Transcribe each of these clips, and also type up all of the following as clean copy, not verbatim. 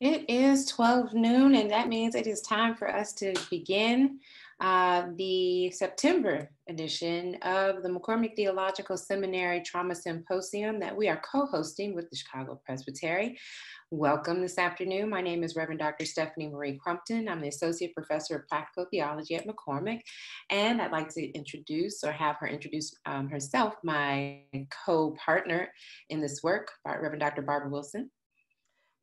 It is 12 noon, and that means it is time for us to begin the September edition of the McCormick Theological Seminary Trauma Symposium that we are co-hosting with the Chicago Presbytery. Welcome this afternoon. My name is Reverend Dr. Stephanie Marie Crumpton. I'm the Associate Professor of Practical Theology at McCormick, and I'd like to introduce or have her introduce herself, my co-partner in this work, Reverend Dr. Barbara Wilson.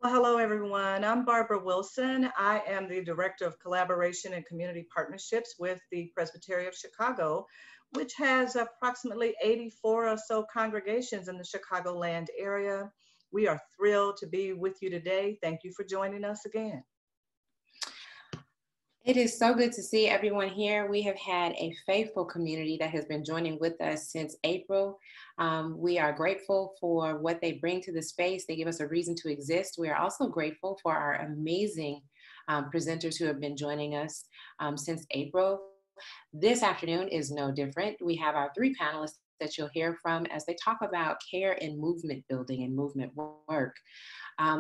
Well, hello, everyone. I'm Barbara Wilson. I am the Director of Collaboration and Community Partnerships with the Presbytery of Chicago, which has approximately 84 or so congregations in the Chicagoland area. We are thrilled to be with you today. Thank you for joining us again. It is so good to see everyone here. We have had a faithful community that has been joining with us since April. We are grateful for what they bring to the space. They give us a reason to exist. We are also grateful for our amazing presenters who have been joining us since April. This afternoon is no different. We have our three panelists that you'll hear from as they talk about care in movement building and movement work.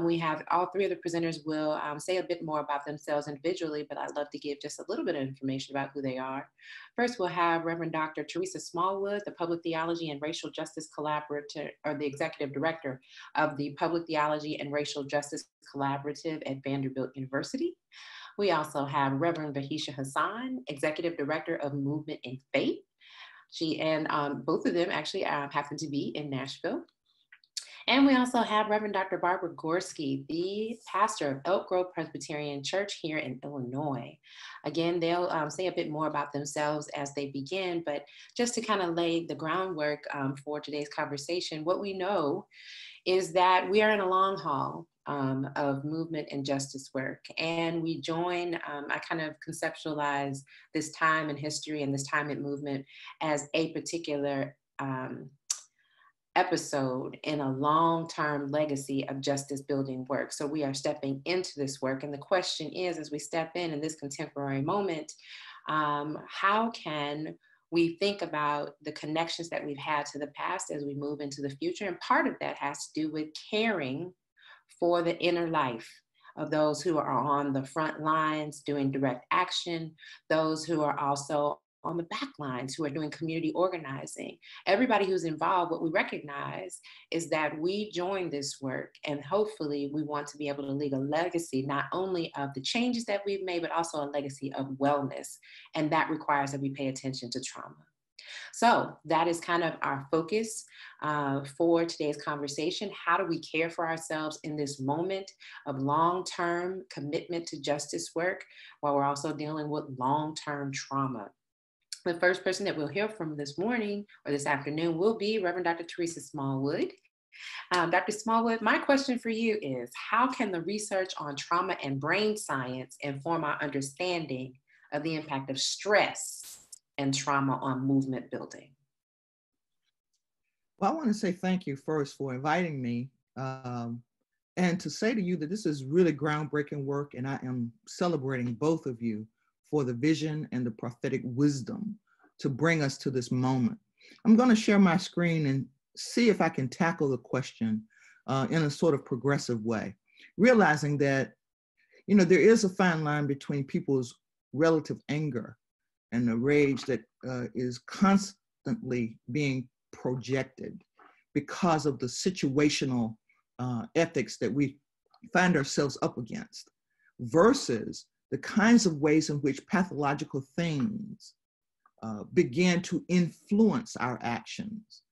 We have all three of the presenters will say a bit more about themselves individually, but I'd love to give just a little bit of information about who they are. First, we'll have Reverend Dr. Teresa Smallwood, the Public Theology and Racial Justice Collaborative, or the Executive Director of the Public Theology and Racial Justice Collaborative at Vanderbilt University. We also have Reverend Vahisha Hassan, Executive Director of Movement and Faith. She and both of them actually happen to be in Nashville. And we also have Reverend Dr. Barbara Gorski, the pastor of Elk Grove Presbyterian Church here in Illinois. Again, they'll say a bit more about themselves as they begin, but just to kind of lay the groundwork for today's conversation, what we know is that we are in a long haul of movement and justice work. And we join, I kind of conceptualize this time in history and this time in movement as a particular episode in a long-term legacy of justice building work. So we are stepping into this work. And the question is, as we step in this contemporary moment, how can we think about the connections that we've had to the past as we move into the future? And part of that has to do with caring for the inner life of those who are on the front lines doing direct action, those who are also on the back lines who are doing community organizing. Everybody who's involved, what we recognize is that we join this work and hopefully we want to be able to leave a legacy, not only of the changes that we've made, but also a legacy of wellness. And that requires that we pay attention to trauma. So that is kind of our focus for today's conversation. How do we care for ourselves in this moment of long-term commitment to justice work while we're also dealing with long-term trauma? The first person that we'll hear from this morning or this afternoon will be Reverend Dr. Teresa Smallwood. Dr. Smallwood, my question for you is, how can the research on trauma and brain science inform our understanding of the impact of stress and trauma on movement building? Well, I want to say thank you first for inviting me and to say to you that this is really groundbreaking work, and I am celebrating both of you for the vision and the prophetic wisdom to bring us to this moment. I'm going to share my screen and see if I can tackle the question in a sort of progressive way, realizing that, there is a fine line between people's relative anger and the rage that is constantly being projected because of the situational ethics that we find ourselves up against, versus the kinds of ways in which pathological things begin to influence our actions.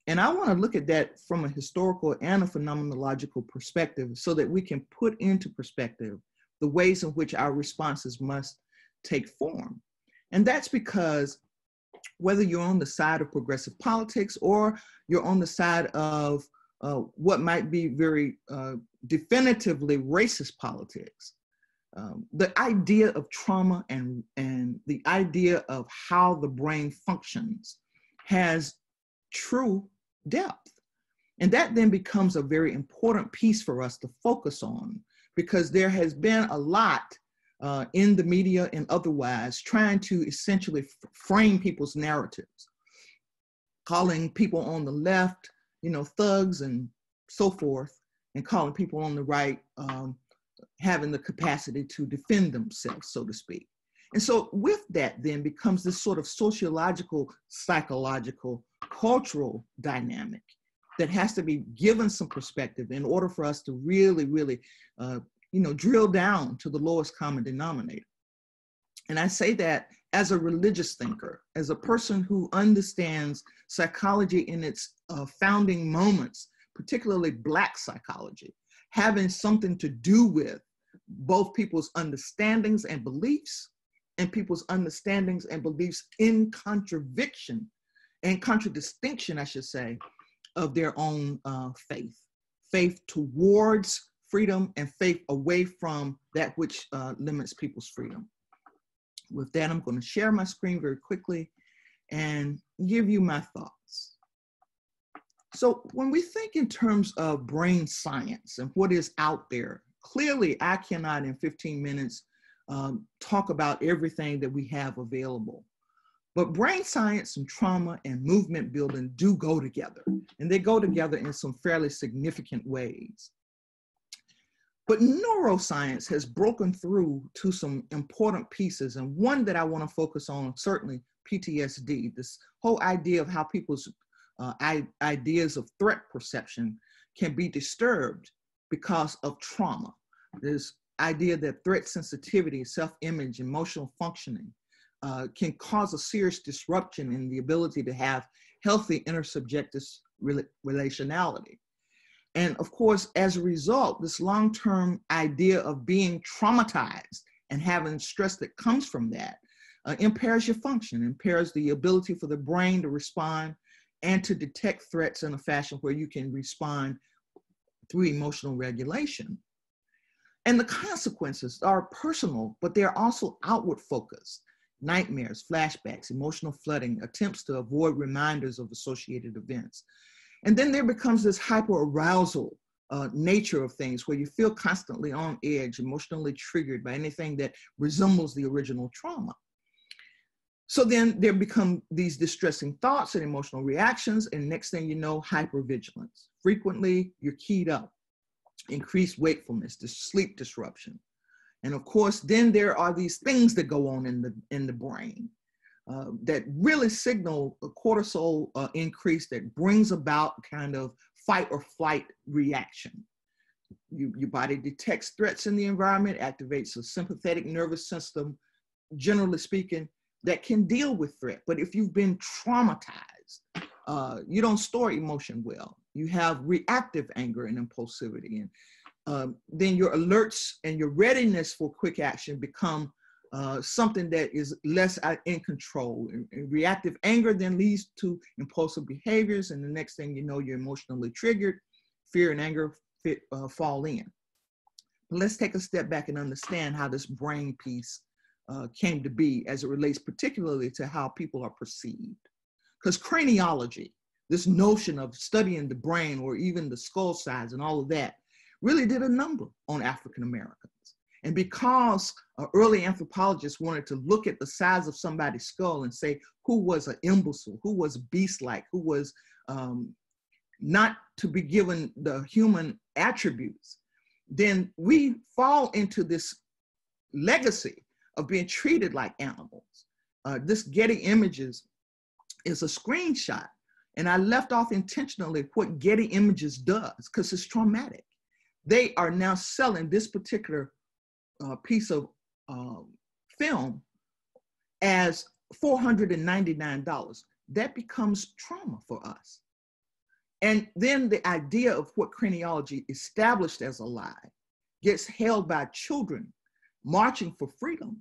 And I want to look at that from a historical and a phenomenological perspective so that we can put into perspective the ways in which our responses must take form. And that's because whether you're on the side of progressive politics or you're on the side of what might be very definitively racist politics, the idea of trauma and the idea of how the brain functions has true depth. And that then becomes a very important piece for us to focus on, because there has been a lot in the media and otherwise trying to essentially frame people's narratives, calling people on the left, thugs and so forth, and calling people on the right having the capacity to defend themselves, so to speak. And so with that then becomes this sort of sociological, psychological, cultural dynamic that has to be given some perspective in order for us to really, really, drill down to the lowest common denominator. And I say that as a religious thinker, as a person who understands psychology in its founding moments, particularly Black psychology, having something to do with both people's understandings and beliefs, and people's understandings and beliefs in contradiction and contradistinction, I should say, of their own faith towards freedom and faith away from that which limits people's freedom. With that, I'm going to share my screen very quickly and give you my thoughts. So when we think in terms of brain science and what is out there, clearly I cannot in 15 minutes talk about everything that we have available. But brain science and trauma and movement building do go together, and they go together in some fairly significant ways. But neuroscience has broken through to some important pieces, and one that I want to focus on, certainly PTSD, this whole idea of how people's ideas of threat perception can be disturbed because of trauma. This idea that threat sensitivity, self-image, emotional functioning can cause a serious disruption in the ability to have healthy intersubjective relationality. And of course, as a result, this long-term idea of being traumatized and having stress that comes from that impairs your function, impairs the ability for the brain to respond and to detect threats in a fashion where you can respond through emotional regulation. And the consequences are personal, but they're also outward focused. Nightmares, flashbacks, emotional flooding, attempts to avoid reminders of associated events. And then there becomes this hyper-arousal nature of things where you feel constantly on edge, emotionally triggered by anything that resembles the original trauma. So then there become these distressing thoughts and emotional reactions, and next thing you know, hypervigilance. Frequently, you're keyed up, increased wakefulness, sleep disruption. And of course, then there are these things that go on in the brain that really signal a cortisol increase that brings about kind of fight or flight reaction. Your body detects threats in the environment, activates a sympathetic nervous system, generally speaking, that can deal with threat. But if you've been traumatized, you don't store emotion well. You have reactive anger and impulsivity. And then your alerts and your readiness for quick action become something that is less in control. And reactive anger then leads to impulsive behaviors, and the next thing you know, you're emotionally triggered. Fear and anger fall in. But let's take a step back and understand how this brain piece came to be as it relates particularly to how people are perceived. Because craniology, this notion of studying the brain or even the skull size and all of that, really did a number on African Americans. And because early anthropologists wanted to look at the size of somebody's skull and say who was an imbecile, who was beast-like, who was not to be given the human attributes, then we fall into this legacy of being treated like animals. This Getty Images is a screenshot, and I left off intentionally what Getty Images does because it's traumatic. They are now selling this particular piece of film as $499. That becomes trauma for us. And then the idea of what craniology established as a lie gets held by children marching for freedom,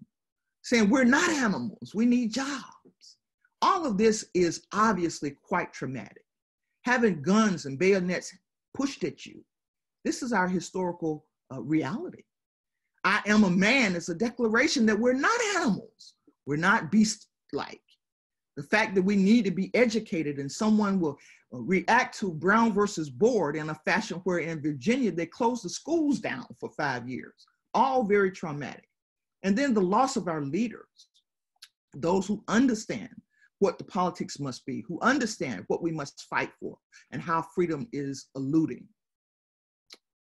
saying we're not animals, we need jobs. All of this is obviously quite traumatic. Having guns and bayonets pushed at you, this is our historical reality. I am a man is a declaration that we're not animals. We're not beast-like. The fact that we need to be educated and someone will react to Brown versus Board in a fashion where in Virginia, they closed the schools down for 5 years, all very traumatic. And then the loss of our leaders, those who understand what the politics must be, who understand what we must fight for and how freedom is eluding.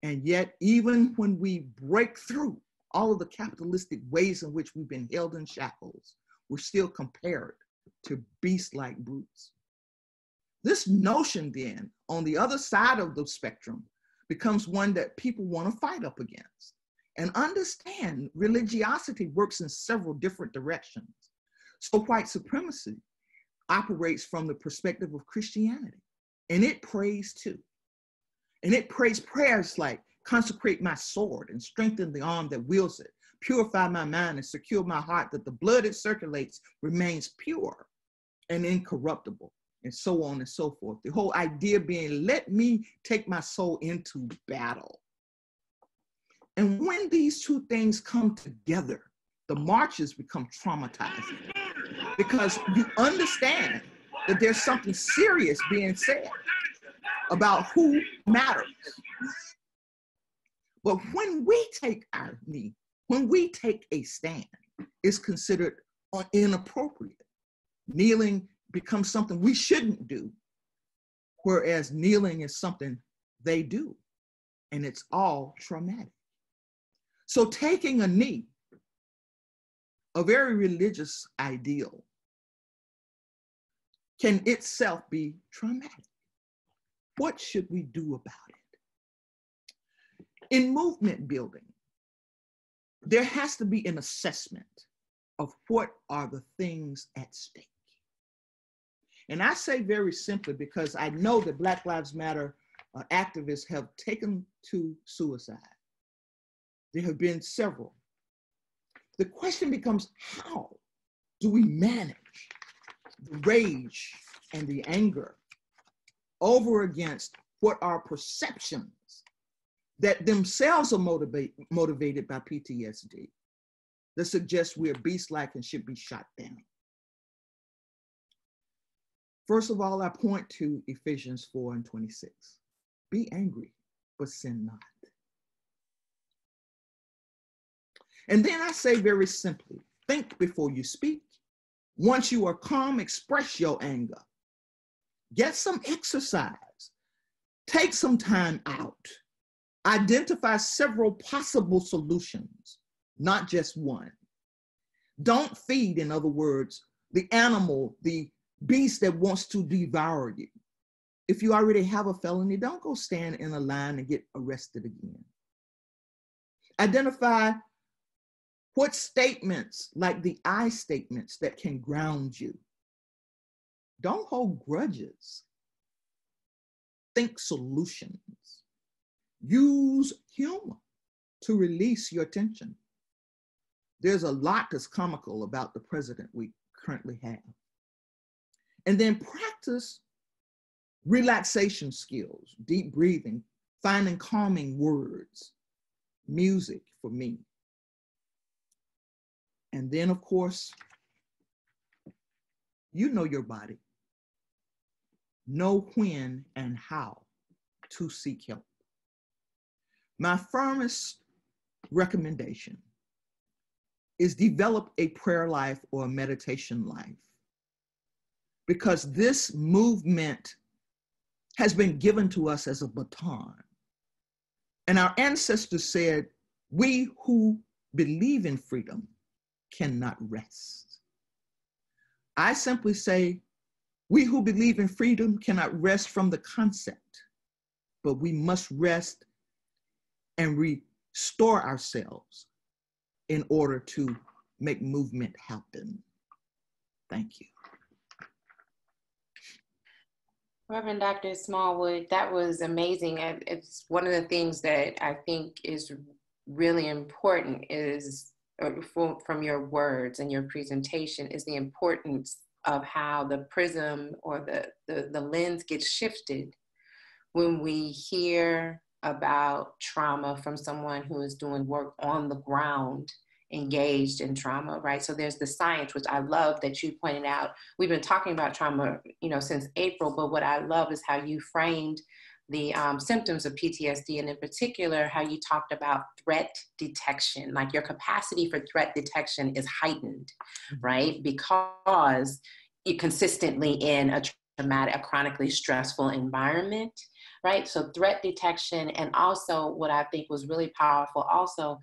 And yet, even when we break through all of the capitalistic ways in which we've been held in shackles, we're still compared to beast-like brutes. This notion then, on the other side of the spectrum, becomes one that people want to fight up against. And understand, religiosity works in several different directions. So white supremacy operates from the perspective of Christianity, and it prays too. And it prays prayers like, consecrate my sword and strengthen the arm that wields it, purify my mind and secure my heart that the blood it circulates remains pure and incorruptible, and so on and so forth. The whole idea being, let me take my soul into battle. And when these two things come together, the marches become traumatizing because you understand that there's something serious being said about who matters. But when we take our knee, when we take a stand, it's considered inappropriate. Kneeling becomes something we shouldn't do, whereas kneeling is something they do, and it's all traumatic. So taking a knee, a very religious ideal, can itself be traumatic. What should we do about it? In movement building, there has to be an assessment of what are the things at stake. And I say very simply because I know that Black Lives Matter activists have taken to suicide. There have been several. The question becomes, how do we manage the rage and the anger over against what are perceptions that themselves are motivated by PTSD that suggest we're beast-like and should be shot down? First of all, I point to Ephesians 4:26. Be angry, but sin not. And then I say very simply, think before you speak. Once you are calm, express your anger. Get some exercise. Take some time out. Identify several possible solutions, not just one. Don't feed, in other words, the animal, the beast that wants to devour you. If you already have a felony, don't go stand in a line and get arrested again. Identify what statements, like the I statements, that can ground you. Don't hold grudges. Think solutions. Use humor to release your tension. There's a lot that's comical about the president we currently have. And then practice relaxation skills, deep breathing, finding calming words, music for me. And then, of course, you know your body. Know when and how to seek help. My firmest recommendation is develop a prayer life or a meditation life, because this movement has been given to us as a baton. And our ancestors said, we who believe in freedom cannot rest. I simply say, we who believe in freedom cannot rest from the concept, but we must rest and restore ourselves in order to make movement happen. Thank you. Reverend Dr. Smallwood, that was amazing. It's one of the things that I think is really important is from your words and your presentation is the importance of how the prism or the lens gets shifted when we hear about trauma from someone who is doing work on the ground, engaged in trauma, right? So there's the science, which I love that you pointed out. We've been talking about trauma, since April, but what I love is how you framed the symptoms of PTSD, and in particular, how you talked about threat detection, like your capacity for threat detection is heightened, right? Because you're consistently in a traumatic, a chronically stressful environment. right? So threat detection, and also what I think was really powerful also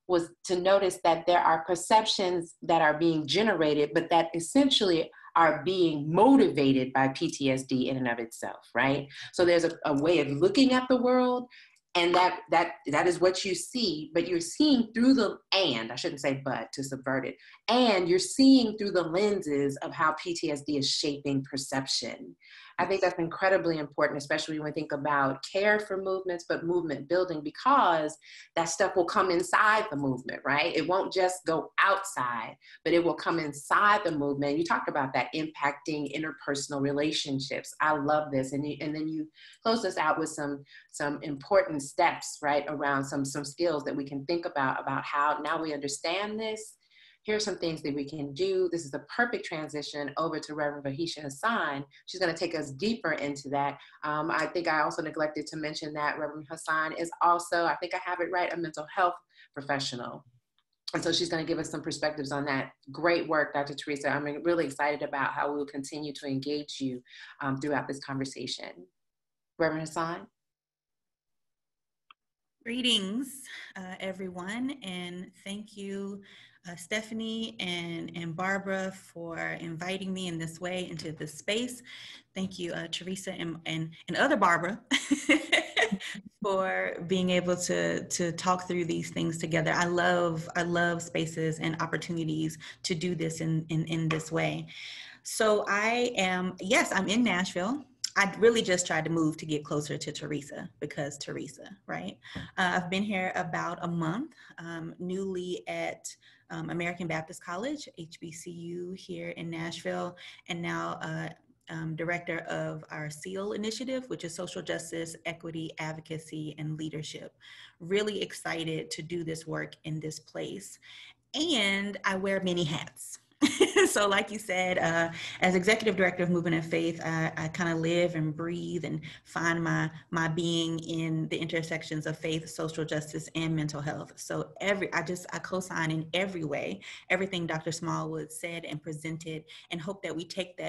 was to notice that there are perceptions that are being generated, but that essentially are being motivated by PTSD in and of itself, right? So there's a way of looking at the world, and that is what you see, but you're seeing through I shouldn't say but to subvert it, and you're seeing through the lenses of how PTSD is shaping perception. I think that's incredibly important, especially when we think about care for movements, but movement building, because that stuff will come inside the movement, right? It won't just go outside, but it will come inside the movement. You talked about that impacting interpersonal relationships. I love this. And then you close us out with some important steps, right, around some skills that we can think about how now we understand this. Here's some things that we can do. This is the perfect transition over to Reverend Vahisha Hassan. She's going to take us deeper into that. I think I also neglected to mention that Reverend Hassan is also, I think I have it right, a mental health professional. And so she's going to give us some perspectives on that. Great work, Dr. Teresa. I'm really excited about how we will continue to engage you throughout this conversation. Reverend Hassan. Greetings, everyone, and thank you, Stephanie and Barbara, for inviting me in this way into this space. Thank you, Teresa and other Barbara, for being able to talk through these things together. I love spaces and opportunities to do this in this way. So I'm in Nashville. I really just tried to move to get closer to Teresa because Teresa, right? I've been here about a month, newly at American Baptist College, HBCU here in Nashville, and now director of our SEAL initiative, which is Social Justice, Equity, Advocacy, and Leadership. Really excited to do this work in this place. And I wear many hats. So like you said, as Executive Director of Movement and Faith, I kind of live and breathe and find my being in the intersections of faith, social justice, and mental health. So I co-sign in every way, everything Dr. Smallwood said and presented, and hope that we take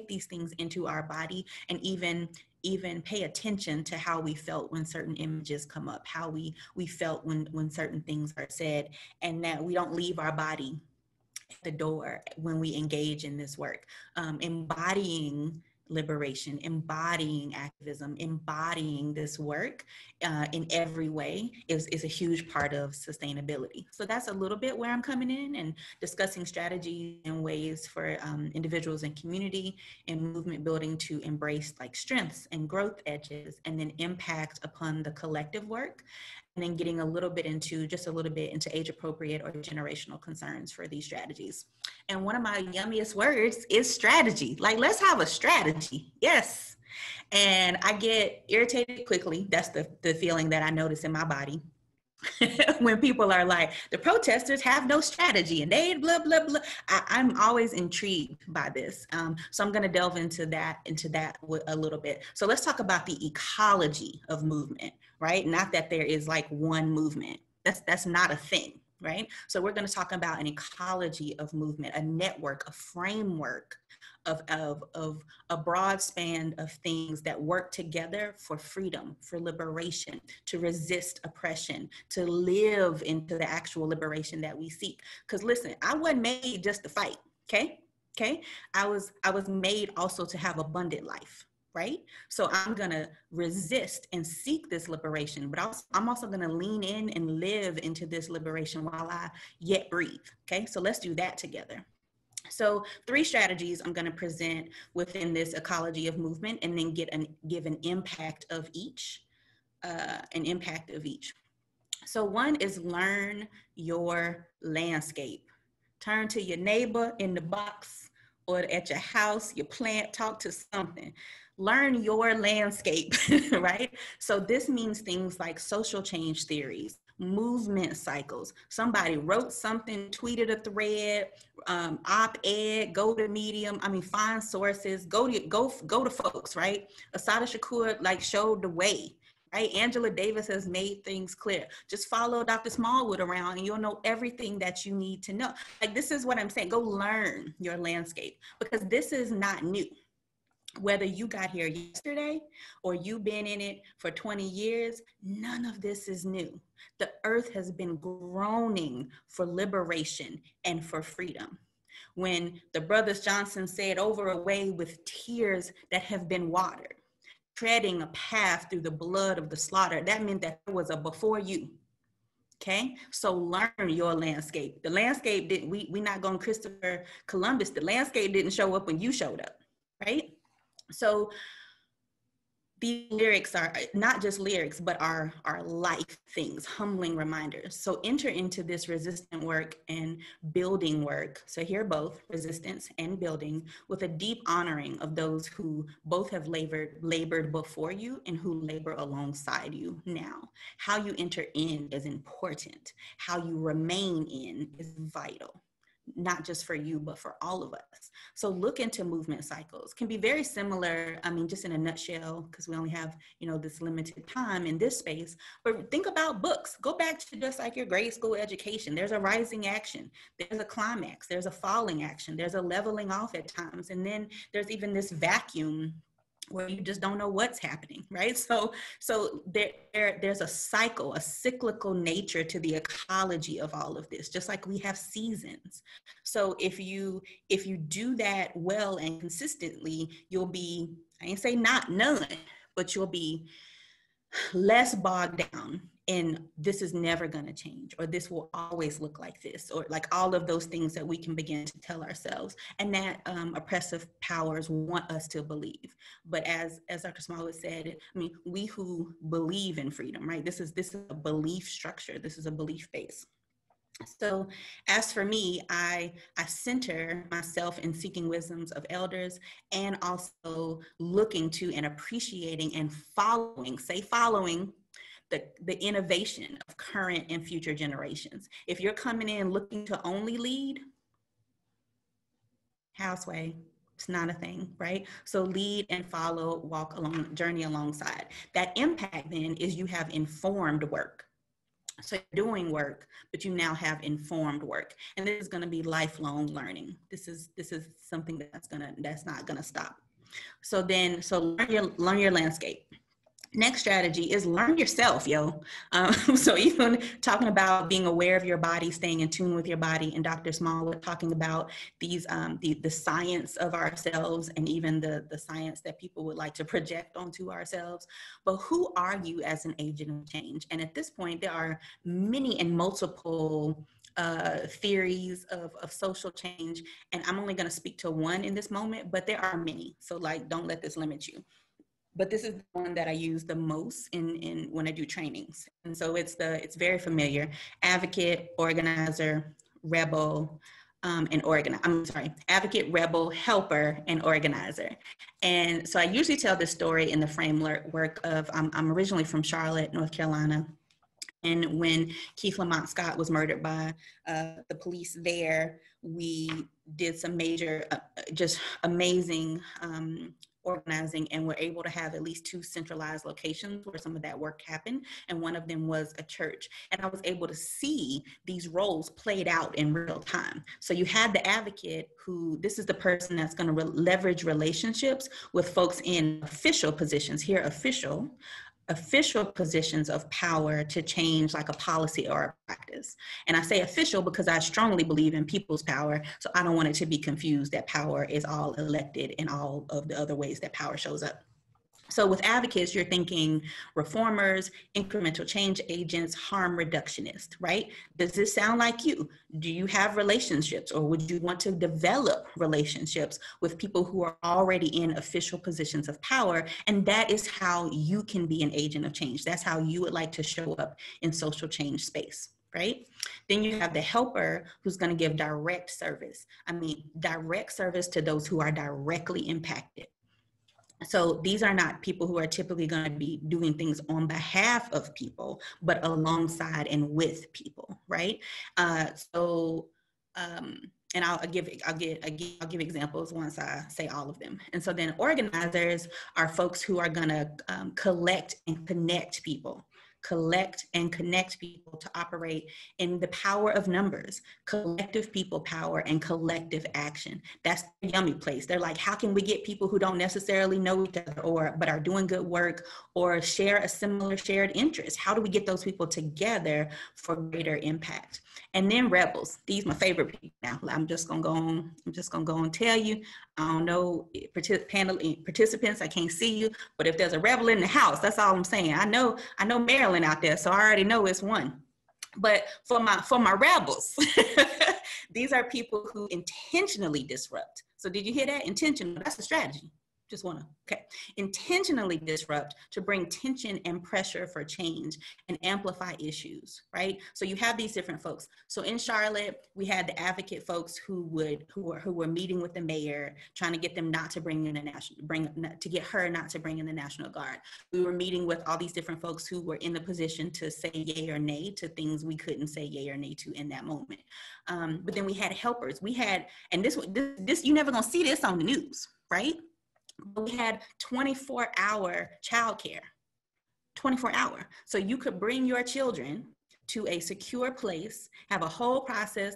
these things into our body, and even pay attention to how we felt when certain images come up, how we felt when certain things are said, and that we don't leave our body at the door when we engage in this work. Embodying liberation, embodying activism, embodying this work in every way is a huge part of sustainability. So that's a little bit where I'm coming in and discussing strategies and ways for individuals and community and movement building to embrace like strengths and growth edges, and then impact upon the collective work. And then getting a little bit into age appropriate or generational concerns for these strategies. And one of my yummiest words is strategy. Like, let's have a strategy. Yes. And I get irritated quickly. That's the feeling that I notice in my body. When people are like, the protesters have no strategy and they blah, blah, blah. I'm always intrigued by this. So I'm going to delve into that a little bit. So let's talk about the ecology of movement, right? Not that there is like one movement. That's not a thing, right? So we're going to talk about an ecology of movement, a network, a framework of a broad span of things that work together for freedom, for liberation, to resist oppression, to live into the actual liberation that we seek. Because listen, I wasn't made just to fight, okay? I was made also to have abundant life, right? So I'm gonna resist and seek this liberation, but I'm also gonna lean in and live into this liberation while I yet breathe, okay? So let's do that together. So 3 strategies I'm going to present within this ecology of movement, and then give an impact of each. So one is learn your landscape. Turn to your neighbor in the box or at your house, your plant, talk to something. Learn your landscape, right? So this means things like social change theories, movement cycles. Somebody wrote something, tweeted a thread, op-ed, go to Medium. I mean, find sources, go to folks, right? Assata Shakur like showed the way, right? Angela Davis has made things clear. Just follow Dr. Smallwood around and you'll know everything that you need to know. Like, this is what I'm saying. Go learn your landscape, because this is not new. Whether you got here yesterday or you've been in it for 20 years, none of this is new. The earth has been groaning for liberation and for freedom. When the Brothers Johnson said, over a way with tears that have been watered, treading a path through the blood of the slaughter, that meant that there was a before you. Okay, so learn your landscape. The landscape didn't, we not going Christopher Columbus, the landscape didn't show up when you showed up, right? So these lyrics are not just lyrics, but are life things, humbling reminders. So enter into this resistant work and building work. So here both resistance and building, with a deep honoring of those who both have labored before you and who labor alongside you now. How you enter in is important. How you remain in is vital. Not just for you, but for all of us. So look into movement cycles. Can be very similar, I mean, just in a nutshell, because we only have, this limited time in this space, but think about books. Go back to just like your grade school education. There's a rising action, there's a climax, there's a falling action, there's a leveling off at times. And then there's even this vacuum where you just don't know what's happening, right? So there's a cycle, a cyclical nature to the ecology of all of this, just like we have seasons. So if you do that well and consistently, you'll be, I ain't say not none, but you'll be less bogged down in this is never going to change, or this will always look like this, or like all of those things that we can begin to tell ourselves, and that oppressive powers want us to believe. But as Dr. Smallwood said, I mean, we who believe in freedom, right? This is a belief structure. This is a belief base. So as for me, I center myself in seeking wisdoms of elders, and also looking to and appreciating and following the innovation of current and future generations. If you're coming in looking to only lead, houseway, it's not a thing, right? So lead and follow, walk along, journey alongside. That impact then is you have informed work. So you're doing work, but you now have informed work. And this is going to be lifelong learning. This is something that's not going to stop. So learn your landscape. Next strategy is learn yourself, yo. So even talking about being aware of your body, staying in tune with your body, and Dr. Smallwood talking about these the science of ourselves, and even the science that people would like to project onto ourselves. But who are you as an agent of change? And at this point, there are many and multiple theories of social change, and I'm only going to speak to one in this moment, but there are many. So don't let this limit you. But this is the one that I use the most in when I do trainings. And so it's very familiar: advocate, organizer, rebel, advocate, rebel, helper, and organizer. And so I usually tell this story in the framework of, I'm originally from Charlotte, North Carolina. And when Keith Lamont Scott was murdered by the police there, we did some major, just amazing organizing, and we're able to have at least 2 centralized locations where some of that work happened. And one of them was a church. And I was able to see these roles played out in real time. So you had the advocate, who, this is the person that's going to leverage relationships with folks in official positions, here official positions of power to change like a policy or a practice. And I say official because I strongly believe in people's power. So I don't want it to be confused that power is all elected in all of the other ways that power shows up. So with advocates, you're thinking reformers, incremental change agents, harm reductionists, right? Does this sound like you? Do you have relationships, or would you want to develop relationships with people who are already in official positions of power? And that is how you can be an agent of change. That's how you would like to show up in social change space, right? Then you have the helper, who's going to give direct service. Direct service to those who are directly impacted. So these are not people who are typically going to be doing things on behalf of people, but alongside and with people, right? And I'll give examples once I say all of them. And so then organizers are folks who are going to collect and connect people. collect and connect people to operate in the power of numbers, collective people power, and collective action. That's the yummy place. They're like, how can we get people who don't necessarily know each other but are doing good work or share a similar shared interest? How do we get those people together for greater impact? And then rebels. These are my favorite people now. I'm just gonna go on and tell you. I don't know participants, I can't see you, but if there's a rebel in the house, that's all I'm saying. I know Maryland out there, so I already know it's one. But for my rebels, these are people who intentionally disrupt. So did you hear that? Intentional, that's a strategy. Just wanna, okay. Intentionally disrupt to bring tension and pressure for change and amplify issues, right? So you have these different folks. So in Charlotte, we had the advocate folks who were meeting with the mayor, trying to get them not to bring in to get her not to bring in the National Guard. We were meeting with all these different folks who were in the position to say yay or nay to things we couldn't say yay or nay to in that moment. But then we had helpers. We had, and this you're never gonna see this on the news, right? We had 24-hour childcare, 24-hour. So you could bring your children to a secure place, have a whole process,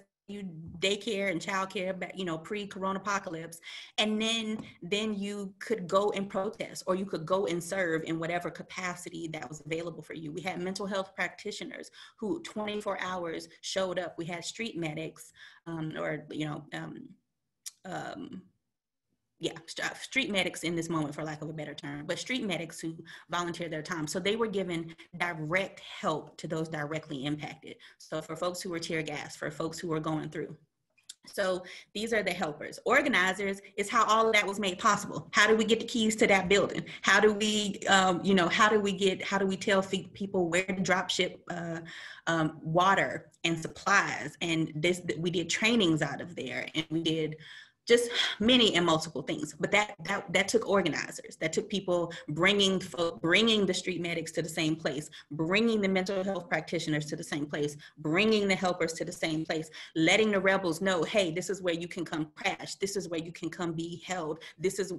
daycare and childcare, pre-corona apocalypse, and then you could go and protest, or you could go and serve in whatever capacity that was available for you. We had mental health practitioners who 24 hours showed up. We had street medics, street medics in this moment, for lack of a better term, but street medics who volunteered their time. So they were given direct help to those directly impacted. So for folks who were tear gassed, for folks who were going through. So these are the helpers. Organizers is how all of that was made possible. How do we get the keys to that building? How do we, how do we tell people where to drop ship water and supplies? And we did trainings out of there, and we did just many and multiple things, but that took organizers, that took people bringing the street medics to the same place, bringing the mental health practitioners to the same place, bringing the helpers to the same place, letting the rebels know, hey, this is where you can come crash, this is where you can come be held, this is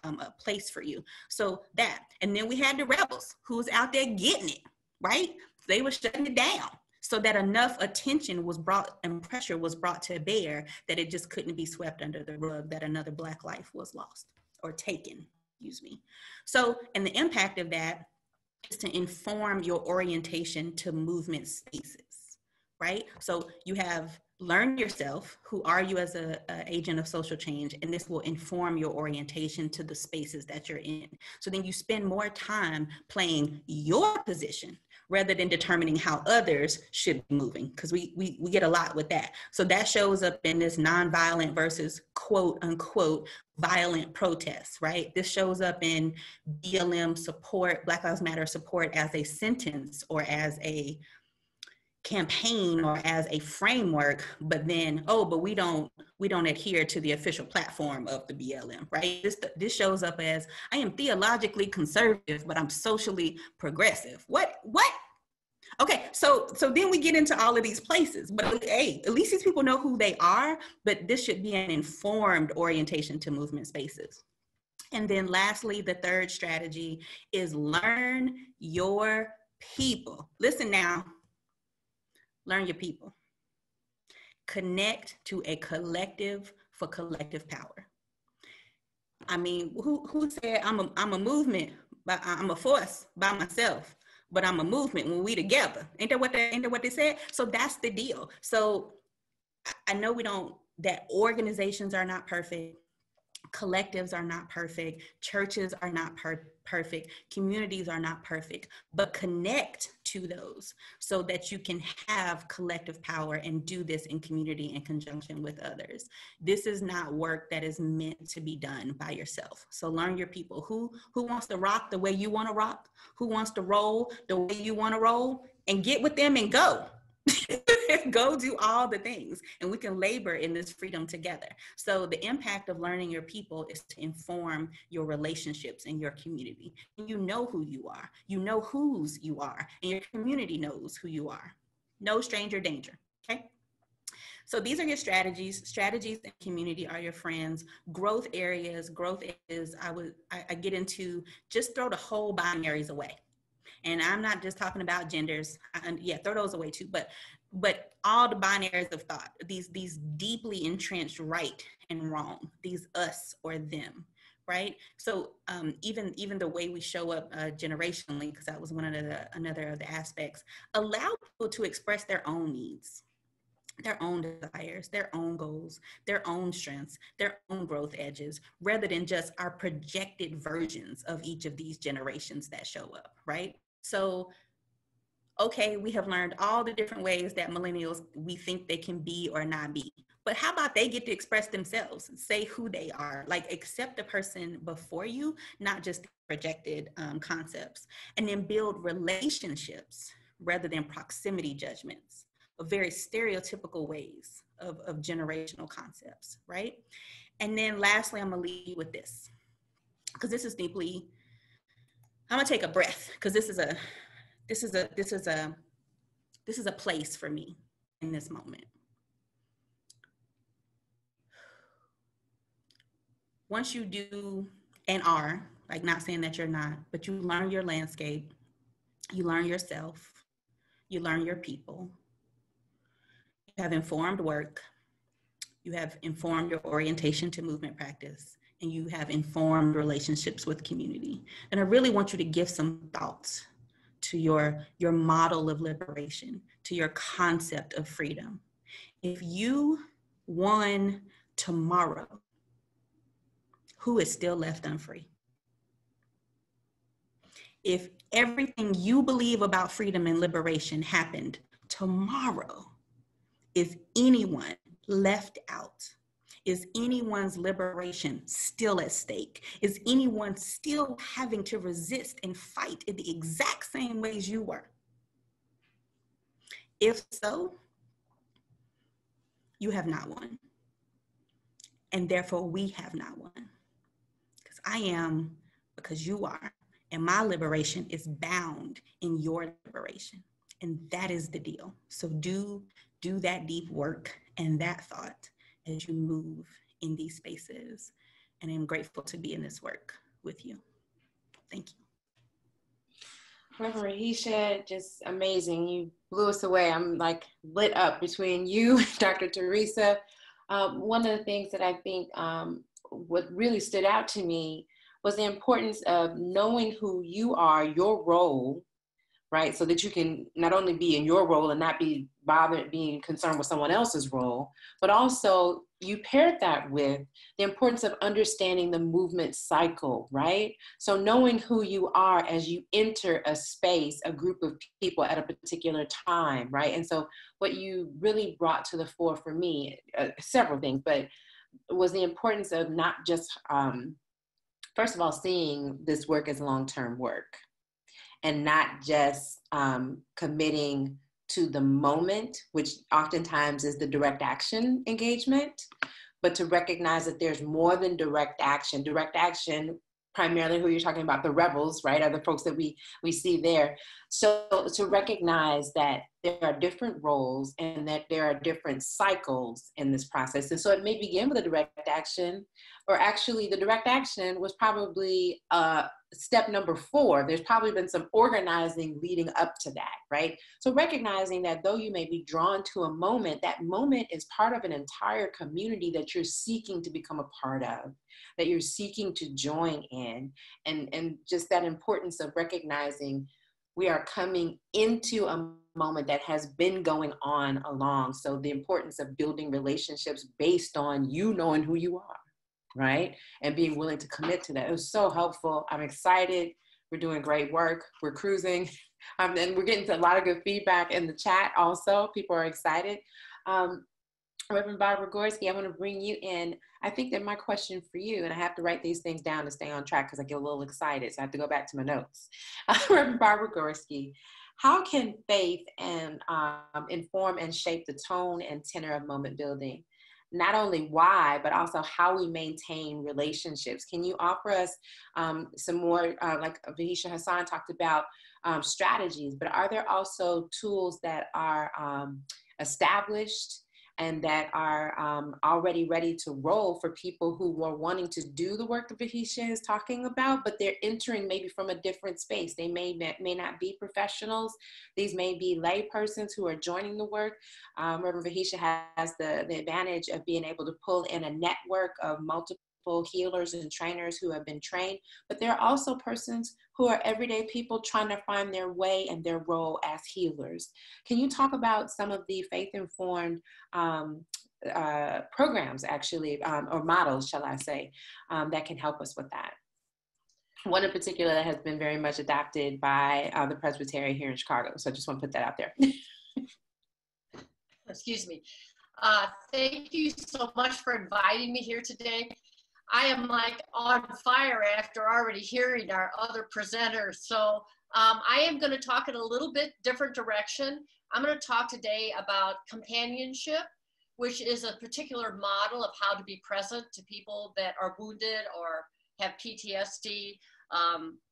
a place for you. So that, and then we had the rebels who was out there getting it, right? They were shutting it down, so that enough attention was brought and pressure was brought to bear that it just couldn't be swept under the rug, that another Black life was lost or taken, excuse me. So, and the impact of that is to inform your orientation to movement spaces, right? So you have learn yourself, who are you as an agent of social change, and this will inform your orientation to the spaces that you're in. So then you spend more time playing your position rather than determining how others should be moving, because we get a lot with that. So that shows up in this nonviolent versus quote unquote violent protests, right? This shows up in BLM support, Black Lives Matter support as a sentence or as a campaign or as a framework, but then, but we don't adhere to the official platform of the BLM, right? This shows up as, I am theologically conservative, but I'm socially progressive. What? Okay, so then we get into all of these places, but hey, at least these people know who they are, but this should be an informed orientation to movement spaces. And then lastly, the third strategy is learn your people. Listen now. Learn your people. Connect to a collective for collective power. I mean, who said I'm a movement, but I'm a force by myself, but I'm a movement when we together? Ain't that what they said? So that's the deal. So I know that organizations are not perfect. Collectives are not perfect. Churches are not perfect. Communities are not perfect, but connect to those so that you can have collective power and do this in community in conjunction with others. This is not work that is meant to be done by yourself. So learn your people. Who wants to rock the way you want to rock? Who wants to roll the way you want to roll? And get with them and go. Go do all the things, and we can labor in this freedom together. So the impact of learning your people is to inform your relationships in your community. And you know who you are, you know whose you are, and your community knows who you are. No stranger danger, okay? So these are your strategies. Strategies and community are your friends. Growth areas, I get into, just throw the whole binaries away. And I'm not just talking about genders. Yeah, throw those away too. But all the binaries of thought, these deeply entrenched right and wrong, these us or them, right? So even the way we show up generationally, because that was another of the aspects, allow people to express their own needs, their own desires, their own goals, their own strengths, their own growth edges, rather than just our projected versions of each of these generations that show up, right? So, okay, we have learned all the different ways that millennials, we think they can be or not be. But how about they get to express themselves, say who they are, like accept the person before you, not just projected concepts, and then build relationships rather than proximity judgments of very stereotypical ways of generational concepts, right? And then lastly, I'm gonna leave you with this, because this is deeply, I'm gonna take a breath, because this is a place for me in this moment. Once you do and are, like not saying that you're not, but you learn your landscape, you learn yourself, you learn your people, you have informed work, you have informed your orientation to movement practice, and you have informed relationships with community. And I really want you to give some thoughts to your model of liberation, to your concept of freedom. If you won tomorrow, who is still left unfree? If everything you believe about freedom and liberation happened tomorrow, is anyone left out? Is anyone's liberation still at stake? Is anyone still having to resist and fight in the exact same ways you were? If so, you have not won. And therefore we have not won. Because I am, because you are, and my liberation is bound in your liberation. And that is the deal. So do that deep work and that thought as you move in these spaces. And I'm grateful to be in this work with you. Thank you. Reverend Rahisha, just amazing. You blew us away. I'm like lit up between you, Dr. Teresa. One of the things that I think what really stood out to me was the importance of knowing who you are, your role, right? So that you can not only be in your role and not be bothered being concerned with someone else's role, but also you paired that with the importance of understanding the movement cycle, right? So knowing who you are as you enter a space, a group of people at a particular time, right? And so what you really brought to the fore for me, several things, but was the importance of not just, first of all, seeing this work as long-term work, and not just committing to the moment, which oftentimes is the direct action engagement, but to recognize that there's more than direct action. Direct action, primarily who you're talking about, the rebels, right, are the folks that we see there. So to recognize that there are different roles and that there are different cycles in this process. And so it may begin with a direct action, or actually the direct action was probably step number 4. There's probably been some organizing leading up to that, right? So recognizing that though you may be drawn to a moment, that moment is part of an entire community that you're seeking to become a part of, that you're seeking to join in, and just that importance of recognizing we are coming into a moment that has been going on along. So the importance of building relationships based on you knowing who you are, right? And being willing to commit to that. It was so helpful. I'm excited. We're doing great work. We're cruising. And we're getting a lot of good feedback in the chat also. People are excited. Reverend Barbara Gorski, I want to bring you in. I think that my question for you, and I have to write these things down to stay on track because I get a little excited, so I have to go back to my notes. Reverend Barbara Gorski, how can faith and inform and shape the tone and tenor of moment building? Not only why, but also how we maintain relationships. Can you offer us some more, like Vahisha Hassan talked about, strategies, but are there also tools that are established and that are already ready to roll for people who are wanting to do the work that Vahisha is talking about, but they're entering maybe from a different space. They may not be professionals. These may be lay persons who are joining the work. Reverend Vahisha has the advantage of being able to pull in a network of multiple healers and trainers who have been trained, but there are also persons who are everyday people trying to find their way and their role as healers. Can you talk about some of the faith-informed programs, actually, or models, shall I say, that can help us with that? One in particular that has been very much adopted by the Presbytery here in Chicago. So I just want to put that out there. Excuse me. Thank you so much for inviting me here today. I am like on fire after already hearing our other presenters. So I am going to talk in a little bit different direction. I'm going to talk today about companionship, which is a particular model of how to be present to people that are wounded or have PTSD.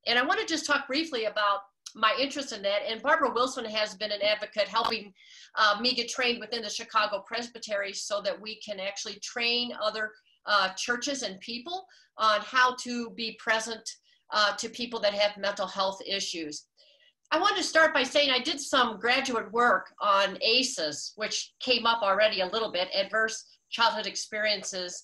And I want to just talk briefly about my interest in that. And Barbara Wilson has been an advocate helping me get trained within the Chicago Presbytery so that we can actually train other churches and people on how to be present to people that have mental health issues. I want to start by saying I did some graduate work on ACEs, which came up already a little bit, adverse childhood experiences,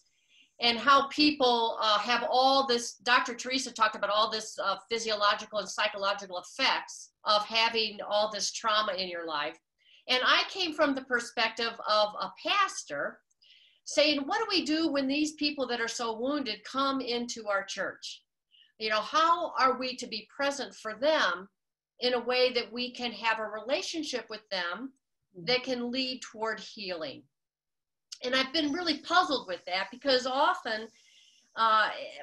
and how people have all this. Dr. Teresa talked about all this physiological and psychological effects of having all this trauma in your life. And I came from the perspective of a pastor saying, what do we do when these people that are so wounded come into our church? You know, how are we to be present for them in a way that we can have a relationship with them that can lead toward healing? And I've been really puzzled with that because often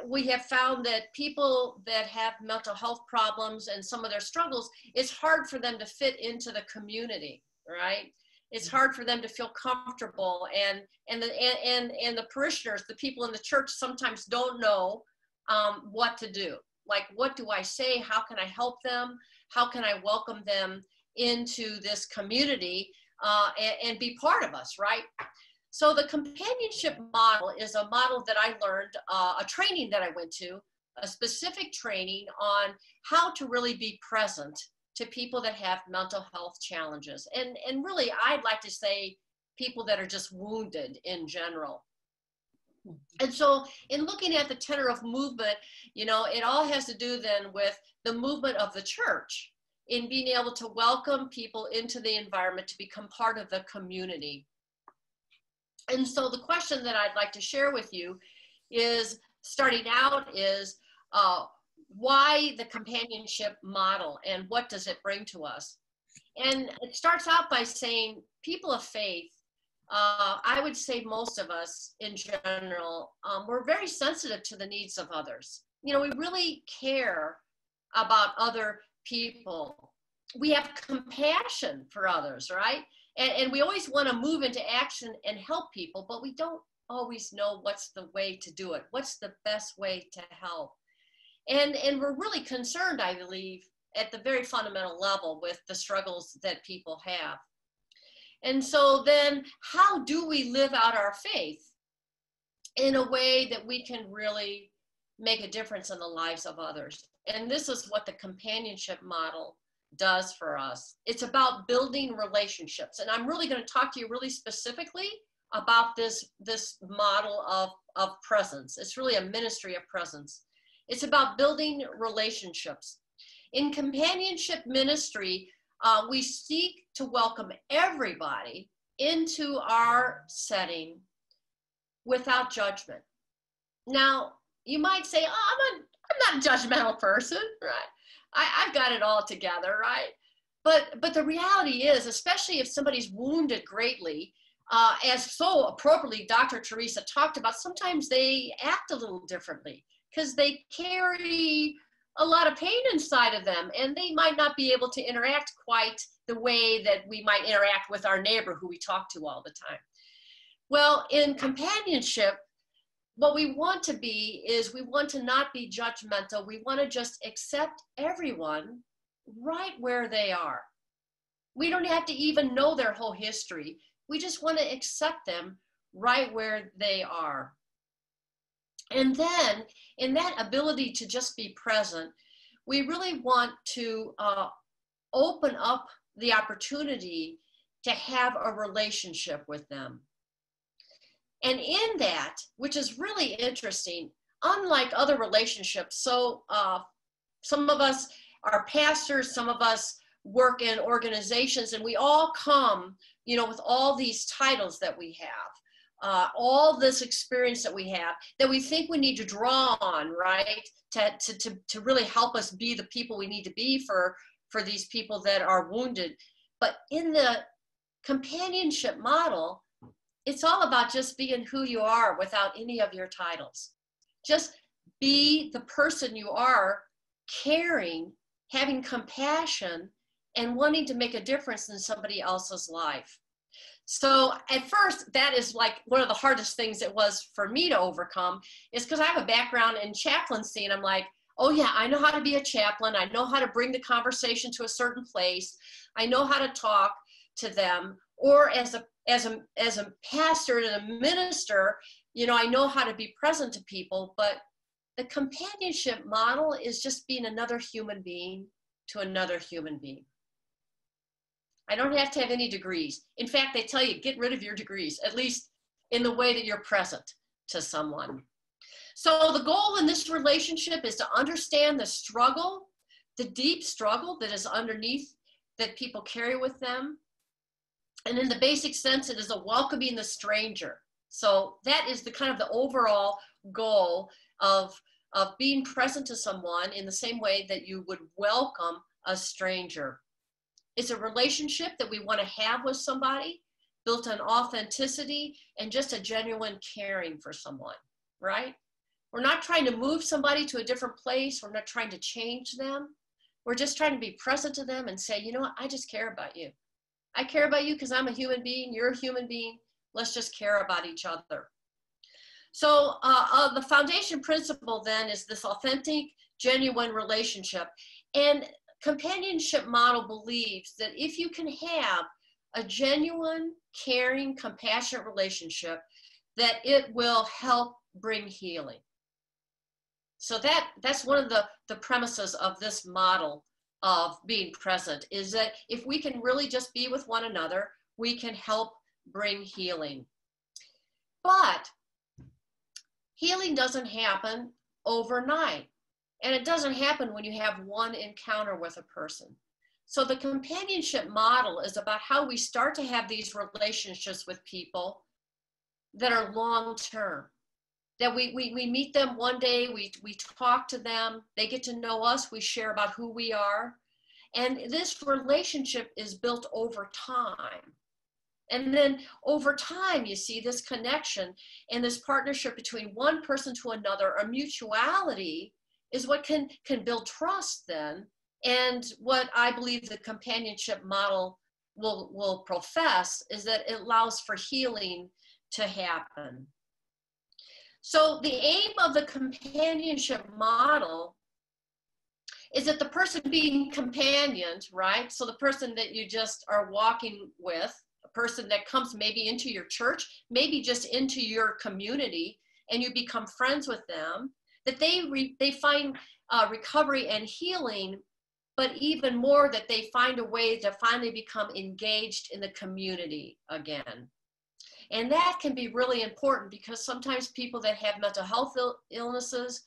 we have found that people that have mental health problems and some of their struggles, it's hard for them to fit into the community, right? It's hard for them to feel comfortable, and the parishioners, the people in the church, sometimes don't know what to do. Like, what do I say? How can I help them? How can I welcome them into this community and be part of us, right? So the companionship model is a model that I learned, a training that I went to, a specific training on how to really be present to people that have mental health challenges. And really, I'd like to say people that are just wounded in general. And so in looking at the tenor of movement, you know, it all has to do then with the movement of the church in being able to welcome people into the environment to become part of the community. And so the question that I'd like to share with you is, starting out, is why the companionship model and what does it bring to us? And it starts out by saying people of faith, I would say most of us in general, we're very sensitive to the needs of others. You know, we really care about other people. We have compassion for others, right? And we always want to move into action and help people, but we don't always know what's the way to do it. What's the best way to help? And we're really concerned, I believe, at the very fundamental level with the struggles that people have. And so then how do we live out our faith in a way that we can really make a difference in the lives of others? And this is what the companionship model does for us. It's about building relationships. And I'm really going to talk to you really specifically about this model of presence. It's really a ministry of presence. It's about building relationships. In companionship ministry, we seek to welcome everybody into our setting without judgment. Now, you might say, oh, I'm not a judgmental person, right? I've got it all together, right? But the reality is, especially if somebody's wounded greatly, as so appropriately Dr. Teresa talked about, sometimes they act a little differently because they carry a lot of pain inside of them, and they might not be able to interact quite the way that we might interact with our neighbor who we talk to all the time. Well, in companionship, what we want to be is we want to not be judgmental. We want to just accept everyone right where they are. We don't have to even know their whole history. We just want to accept them right where they are. And then in that ability to just be present, we really want to open up the opportunity to have a relationship with them. And in that, which is really interesting, unlike other relationships, so some of us are pastors, some of us work in organizations, and we all come, you know, with all these titles that we have, all this experience that we have, that we think we need to draw on, right, to really help us be the people we need to be for these people that are wounded. But in the companionship model, it's all about just being who you are without any of your titles. Just be the person you are, caring, having compassion, and wanting to make a difference in somebody else's life. So at first, that is like one of the hardest things it was for me to overcome, is because I have a background in chaplaincy, and I'm like, oh yeah, I know how to be a chaplain. I know how to bring the conversation to a certain place. I know how to talk to them. Or as a pastor and a minister, you know, I know how to be present to people. But the companionship model is just being another human being to another human being. I don't have to have any degrees. In fact, they tell you, get rid of your degrees, at least in the way that you're present to someone. So the goal in this relationship is to understand the struggle, the deep struggle that is underneath that people carry with them. And in the basic sense, it is a welcoming the stranger. So that is the kind of the overall goal of being present to someone in the same way that you would welcome a stranger. It's a relationship that we want to have with somebody, built on authenticity and just a genuine caring for someone, right? We're not trying to move somebody to a different place. We're not trying to change them. We're just trying to be present to them and say, you know what, I just care about you. I care about you because I'm a human being, you're a human being. Let's just care about each other. So the foundation principle then is this authentic, genuine relationship. And companionship model believes that if you can have a genuine, caring, compassionate relationship, that it will help bring healing. So that's one of the premises of this model of being present, is that if we can really just be with one another, we can help bring healing. But healing doesn't happen overnight. And it doesn't happen when you have one encounter with a person. So the companionship model is about how we start to have these relationships with people that are long-term. That we meet them one day, we talk to them, they get to know us, we share about who we are. And this relationship is built over time. And then over time, you see this connection and this partnership between one person to another, a mutuality, is what can build trust then. And what I believe the companionship model will profess is that it allows for healing to happen. So the aim of the companionship model is that the person being companioned, right? So the person that you just are walking with, a person that comes maybe into your church, maybe just into your community, and you become friends with them, that they find recovery and healing, but even more that they find a way to finally become engaged in the community again. And that can be really important because sometimes people that have mental health illnesses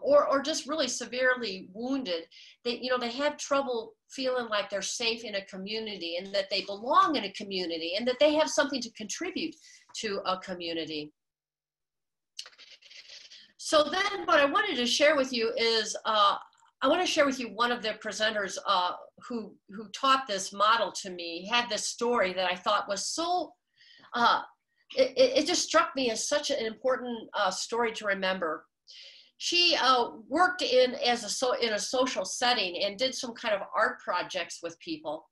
or just really severely wounded, they have trouble feeling like they're safe in a community and that they belong in a community and that they have something to contribute to a community. So then what I wanted to share with you is, I want to share with you one of the presenters who taught this model to me. He had this story that I thought was so, it just struck me as such an important story to remember. She worked in a social setting and did some kind of art projects with people.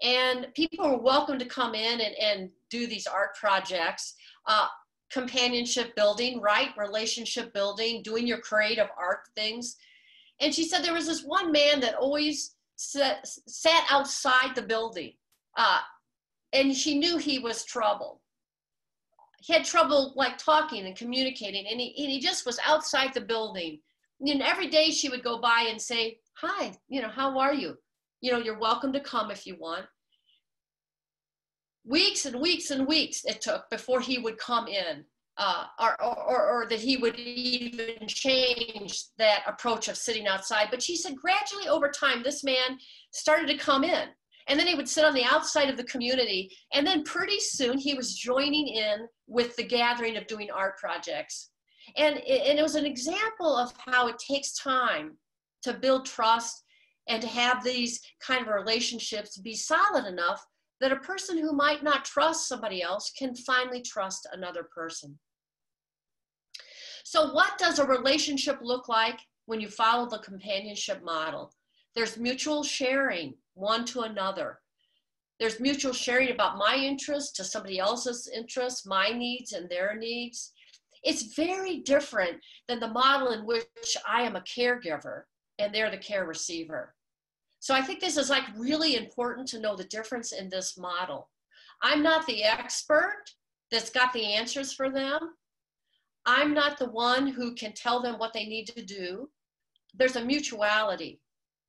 And people were welcome to come in and do these art projects. Companionship building, right? Relationship building, doing your creative art things. And she said there was this one man that always sat outside the building. and she knew he was troubled. He had trouble like talking and communicating, and he just was outside the building. And every day she would go by and say, hi, how are you? You're welcome to come if you want. Weeks and weeks and weeks it took before he would come in, or that he would even change that approach of sitting outside. But she said gradually over time, this man started to come in. And then he would sit on the outside of the community. And then pretty soon he was joining in with the gathering of doing art projects. And it was an example of how it takes time to build trust and to have these kind of relationships be solid enough that a person who might not trust somebody else can finally trust another person. So what does a relationship look like when you follow the companionship model? There's mutual sharing, one to another. There's mutual sharing about my interests to somebody else's interests, my needs and their needs. It's very different than the model in which I am a caregiver and they're the care receiver. So I think this is like really important to know the difference in this model. I'm not the expert that's got the answers for them. I'm not the one who can tell them what they need to do. There's a mutuality.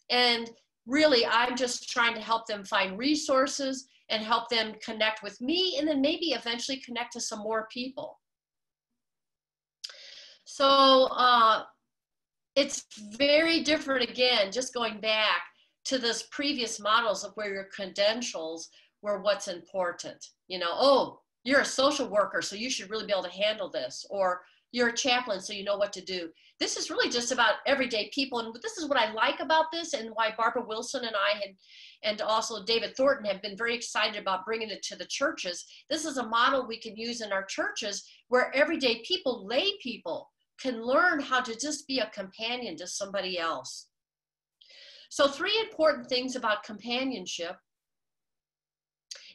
And really, I'm just trying to help them find resources and help them connect with me, and then maybe eventually connect to some more people. So it's very different, again, just going back to this previous models of where your credentials were what's important. Oh, you're a social worker, so you should really be able to handle this. Or you're a chaplain, so you know what to do. This is really just about everyday people. And this is what I like about this, and why Barbara Wilson and I and also David Thornton have been very excited about bringing it to the churches. This is a model we can use in our churches where everyday people, lay people, can learn how to just be a companion to somebody else. So 3 important things about companionship.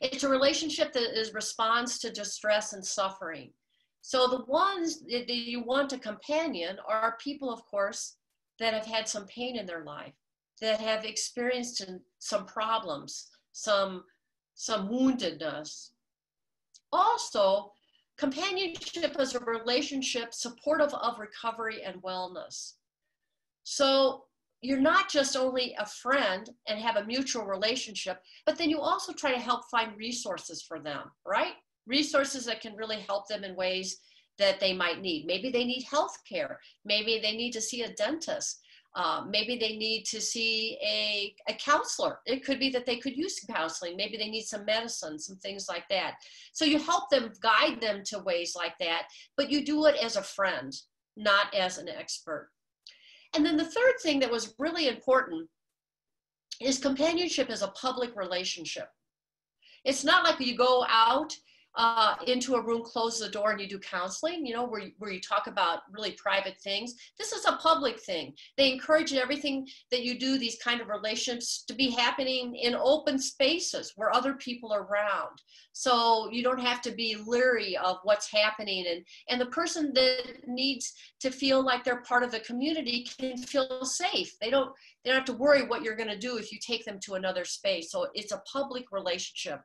It's a relationship that responds to distress and suffering. So the ones that you want to companion are people, of course, that have had some pain in their life, that have experienced some problems, some woundedness. Also, companionship is a relationship supportive of recovery and wellness. So you're not just only a friend and have a mutual relationship, but then you also try to help find resources for them, right? Resources that can really help them in ways that they might need. Maybe they need health care. Maybe they need to see a dentist. Maybe they need to see a counselor. It could be that they could use counseling. Maybe they need some medicine, some things like that. So you help them, guide them to ways like that, but you do it as a friend, not as an expert. And then the third thing that was really important is companionship is a public relationship. It's not like you go out into a room, close the door, and you do counseling, where you talk about really private things. This is a public thing. They encourage everything that you do, these kind of relationships, to be happening in open spaces where other people are around. So you don't have to be leery of what's happening. And the person that needs to feel like they're part of the community can feel safe. They don't have to worry what you're going to do if you take them to another space. So it's a public relationship.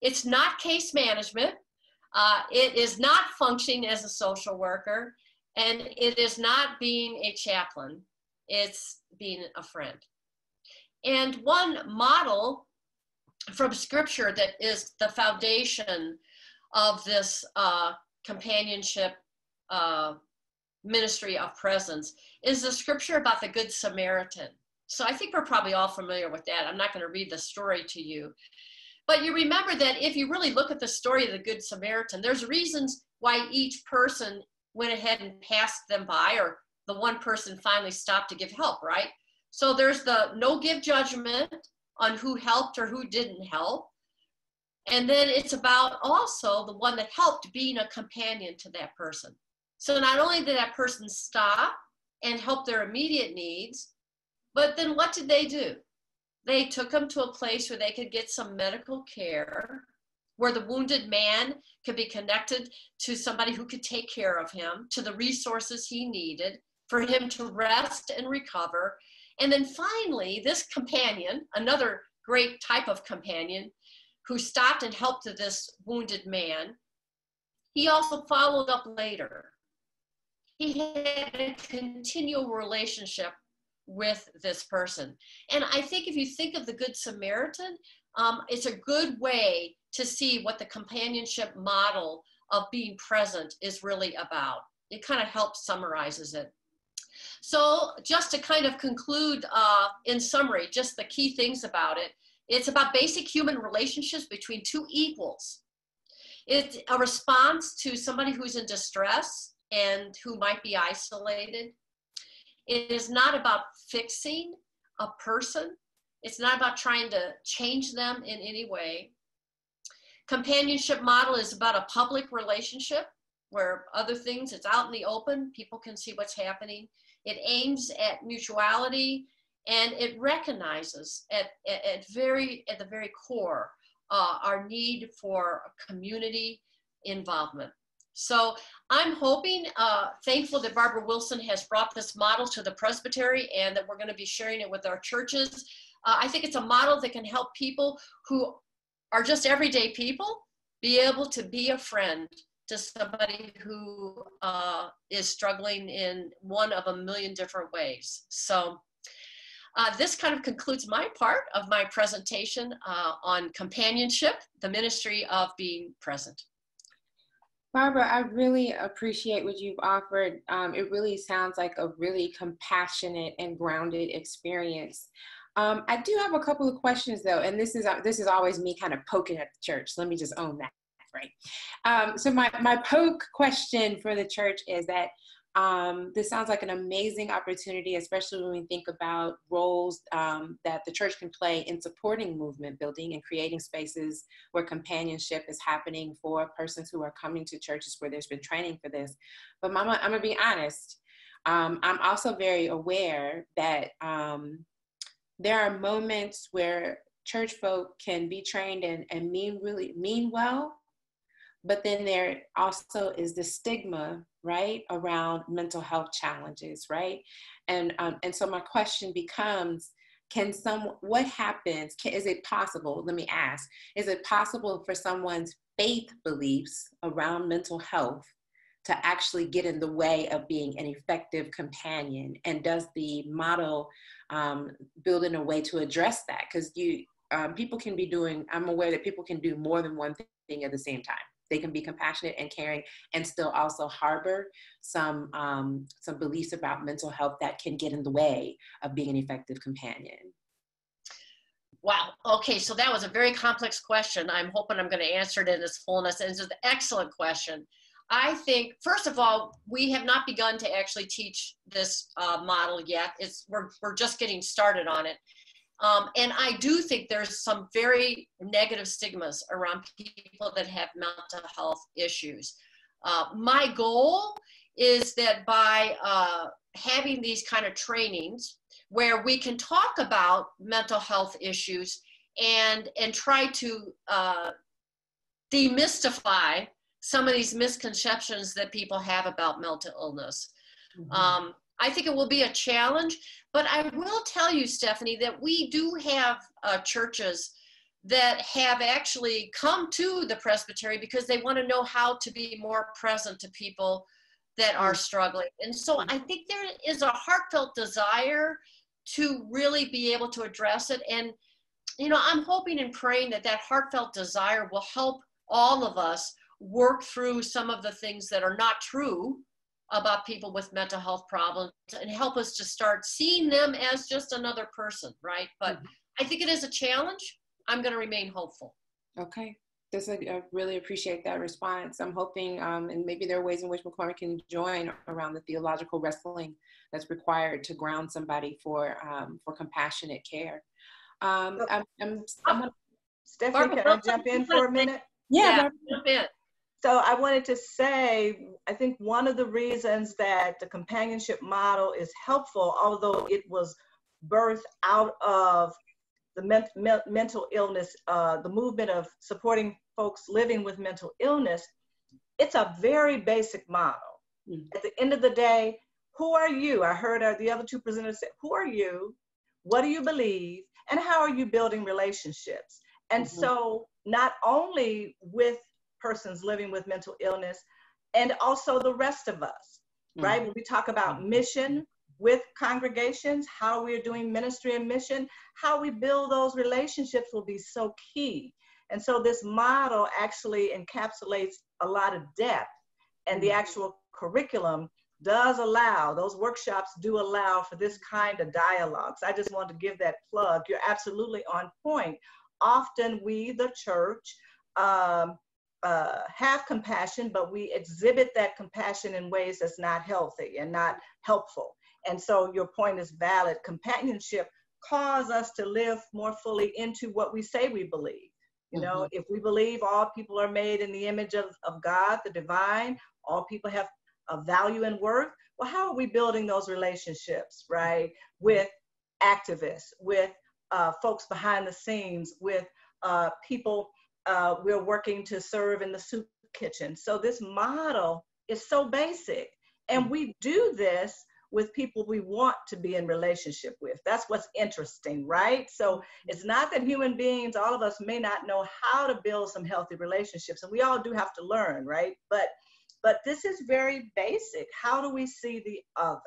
It's not case management. It is not functioning as a social worker, and it is not being a chaplain. It's being a friend. And one model from scripture that is the foundation of this companionship ministry of presence is the scripture about the Good Samaritan. So I think we're probably all familiar with that. I'm not going to read the story to you. But you remember that if you really look at the story of the Good Samaritan, there's reasons why each person went ahead and passed them by, or the one person finally stopped to give help, right? So there's the no give judgment on who helped or who didn't help. And then it's about also the one that helped being a companion to that person. So not only did that person stop and help their immediate needs, but then what did they do? They took him to a place where they could get some medical care, where the wounded man could be connected to somebody who could take care of him, to the resources he needed for him to rest and recover. And then finally, this companion, another great type of companion, who stopped and helped this wounded man, he also followed up later. He had a continual relationship with this person. And I think if you think of the Good Samaritan, it's a good way to see what the companionship model of being present is really about. It kind of helps summarizes it. So just to kind of conclude in summary, just the key things about it, it's about basic human relationships between two equals. It's a response to somebody who's in distress and who might be isolated. It is not about fixing a person. It's not about trying to change them in any way. Companionship model is about a public relationship where other things, it's out in the open, people can see what's happening. It aims at mutuality, and it recognizes at the very core our need for community involvement. So I'm hoping, thankful that Barbara Wilson has brought this model to the Presbytery and that we're going to be sharing it with our churches. I think it's a model that can help people who are just everyday people be able to be a friend to somebody who is struggling in one of a million different ways. So this kind of concludes my part of my presentation on companionship, the ministry of being present. Barbara, I really appreciate what you've offered. It really sounds like a really compassionate and grounded experience. I do have a couple of questions though, and this is always me kind of poking at the church. Let me just own that, right? So my poke question for the church is that this sounds like an amazing opportunity, especially when we think about roles that the church can play in supporting movement building and creating spaces where companionship is happening for persons who are coming to churches where there's been training for this. But Mama, I'm gonna be honest, I'm also very aware that there are moments where church folk can be trained and mean well, but then there also is the stigma, right, around mental health challenges, right? And so my question becomes, what happens, is it possible, let me ask, is it possible for someone's faith beliefs around mental health to actually get in the way of being an effective companion? And does the model build in a way to address that? Because people can be doing, I'm aware that people can do more than one thing at the same time. They can be compassionate and caring and still also harbor some beliefs about mental health that can get in the way of being an effective companion. Wow, okay, so that was a very complex question. I'm hoping I'm gonna answer it in its fullness, and it's an excellent question. I think, first of all, we have not begun to actually teach this model yet. We're just getting started on it. And I do think there's some very negative stigmas around people that have mental health issues. My goal is that by having these kind of trainings where we can talk about mental health issues and try to demystify some of these misconceptions that people have about mental illness. Mm-hmm. I think it will be a challenge, but I will tell you, Stephanie, that we do have churches that have actually come to the Presbytery because they want to know how to be more present to people that are struggling. And so I think there is a heartfelt desire to really be able to address it. And, you know, I'm hoping and praying that that heartfelt desire will help all of us work through some of the things that are not true about people with mental health problems and help us to start seeing them as just another person, right? But I think it is a challenge. I'm going to remain hopeful. Okay. I really appreciate that response. I'm hoping, and maybe there are ways in which McCormick can join around the theological wrestling that's required to ground somebody for compassionate care. Stephanie, can I jump in for a minute? Yeah, jump in. So I wanted to say, I think one of the reasons that the companionship model is helpful, although it was birthed out of the mental illness, the movement of supporting folks living with mental illness, it's a very basic model. At the end of the day, who are you? I heard the other two presenters say, who are you? What do you believe? And how are you building relationships? And so not only with persons living with mental illness, and also the rest of us, right? When we talk about mission with congregations, how we're doing ministry and mission, how we build those relationships will be so key. And so this model actually encapsulates a lot of depth, and the actual curriculum does allow, those workshops do allow for this kind of dialogues. I just want to give that plug. You're absolutely on point. Often we, the church, have compassion, but we exhibit that compassion in ways that's not healthy and not helpful. And so your point is valid. Companionship calls us to live more fully into what we say we believe. You know, if we believe all people are made in the image of God, the divine, all people have a value and worth, well, how are we building those relationships, right? With activists, with folks behind the scenes, with people we're working to serve in the soup kitchen. So this model is so basic. And we do this with people we want to be in relationship with. That's what's interesting, right? So it's not that human beings, all of us may not know how to build some healthy relationships, and we all do have to learn, right? But this is very basic. How do we see the other?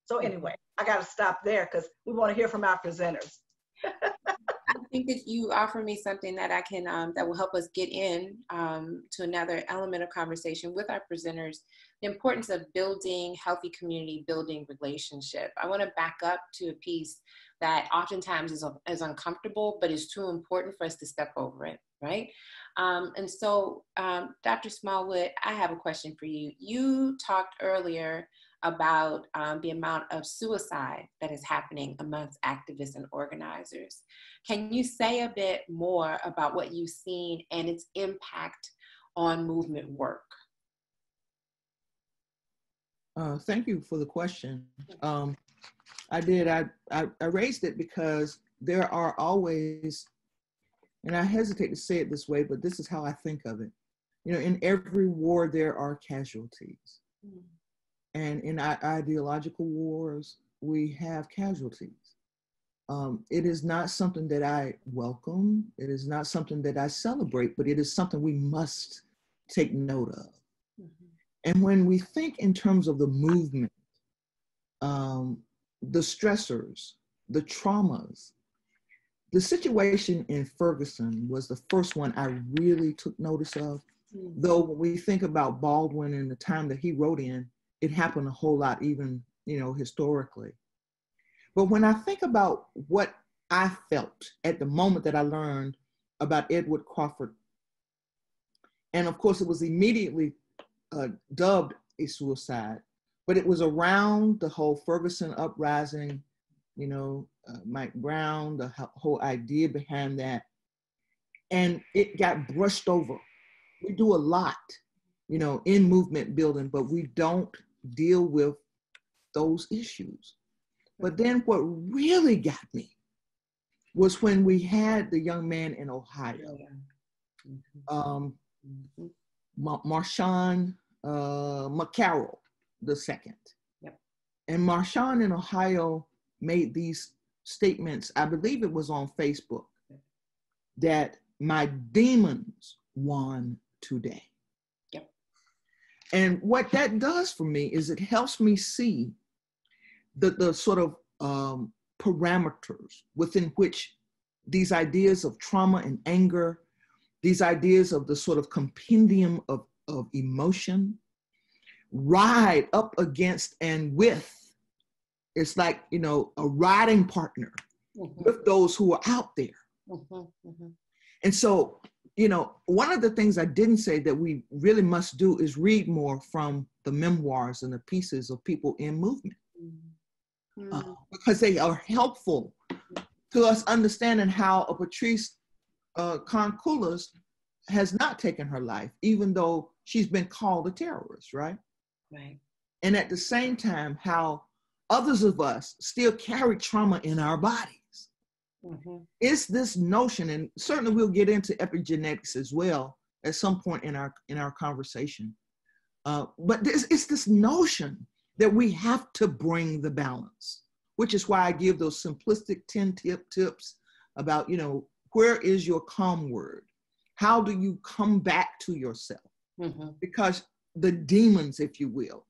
So anyway, I got to stop there because we want to hear from our presenters. I think that you offer me something that I can, that will help us get in to another element of conversation with our presenters, the importance of building healthy community, building relationship. I want to back up to a piece that oftentimes is uncomfortable, but is too important for us to step over it, right? And so, Dr. Smallwood, I have a question for you. You talked earlier about the amount of suicide that is happening amongst activists and organizers. Can you say a bit more about what you've seen and its impact on movement work? Thank you for the question. I raised it because there are always, and I hesitate to say it this way, but this is how I think of it. You know, in every war, there are casualties. And in our ideological wars, we have casualties. It is not something that I welcome. It is not something that I celebrate, but it is something we must take note of. And when we think in terms of the movement, the stressors, the traumas, the situation in Ferguson was the first one I really took notice of. Though when we think about Baldwin and the time that he wrote in, it happened a whole lot, even, you know, historically. But when I think about what I felt at the moment that I learned about Edward Crawford, and of course it was immediately dubbed a suicide, but it was around the whole Ferguson uprising, you know, Mike Brown, the whole idea behind that, and it got brushed over. We do a lot, you know, in movement building, but we don't deal with those issues. But then what really got me was when we had the young man in Ohio, Marshawn McCarroll II. And Marshawn in Ohio made these statements, I believe it was on Facebook, that my demons won today. And what that does for me is it helps me see the sort of parameters within which these ideas of trauma and anger, these ideas of the sort of compendium of emotion ride up against and with, it's like, you know, a riding partner with those who are out there. And so, you know, one of the things I didn't say that we really must do is read more from the memoirs and the pieces of people in movement. Because they are helpful to us understanding how a Patrice Concoulas has not taken her life, even though she's been called a terrorist, right? And at the same time, how others of us still carry trauma in our bodies. It's this notion, and certainly we'll get into epigenetics as well at some point in our conversation. But it's this notion that we have to bring the balance, which is why I give those simplistic 10 tips about, you know, Where is your calm word? How do you come back to yourself? Mm-hmm. Because the demons, if you will,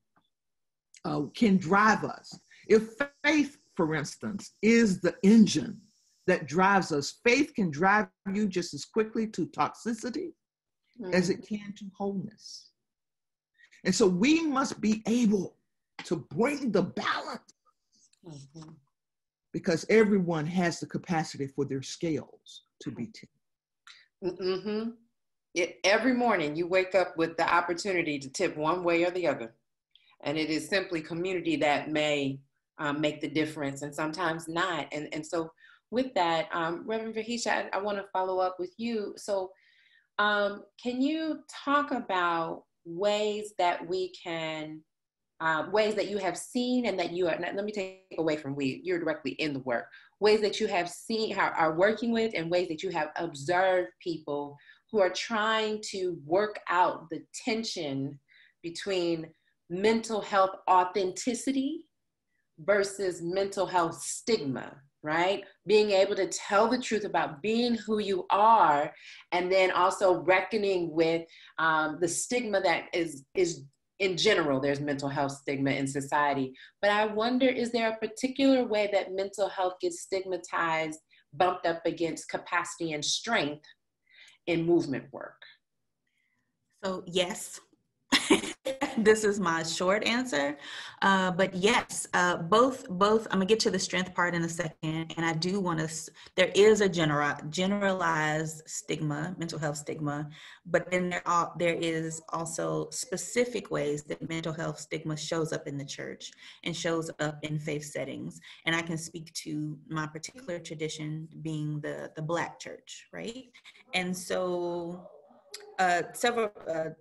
can drive us. If faith, for instance, is the engine that drives us, faith can drive you just as quickly to toxicity as it can to wholeness. And so we must be able to bring the balance, because everyone has the capacity for their scales to be tipped. Mm-hmm. Every morning you wake up with the opportunity to tip one way or the other. And it is simply community that may make the difference, and sometimes not. And so with that, Reverend Vahisha, I want to follow up with you. So can you talk about ways that we can, ways that you have seen and that you are, let me take away from you're directly in the work, ways that you have seen, are working with, and ways that you have observed people who are trying to work out the tension between mental health authenticity versus mental health stigma, right? Being able to tell the truth about being who you are, and then also reckoning with the stigma that is in general, there's mental health stigma in society. But I wonder, is there a particular way that mental health gets stigmatized, bumped up against capacity and strength in movement work? So yes. This is my short answer, but yes, both. I'm gonna get to the strength part in a second, and I do want to. There is a generalized stigma, mental health stigma, but then there is also specific ways that mental health stigma shows up in the church and shows up in faith settings. And I can speak to my particular tradition being the Black church, right? And so.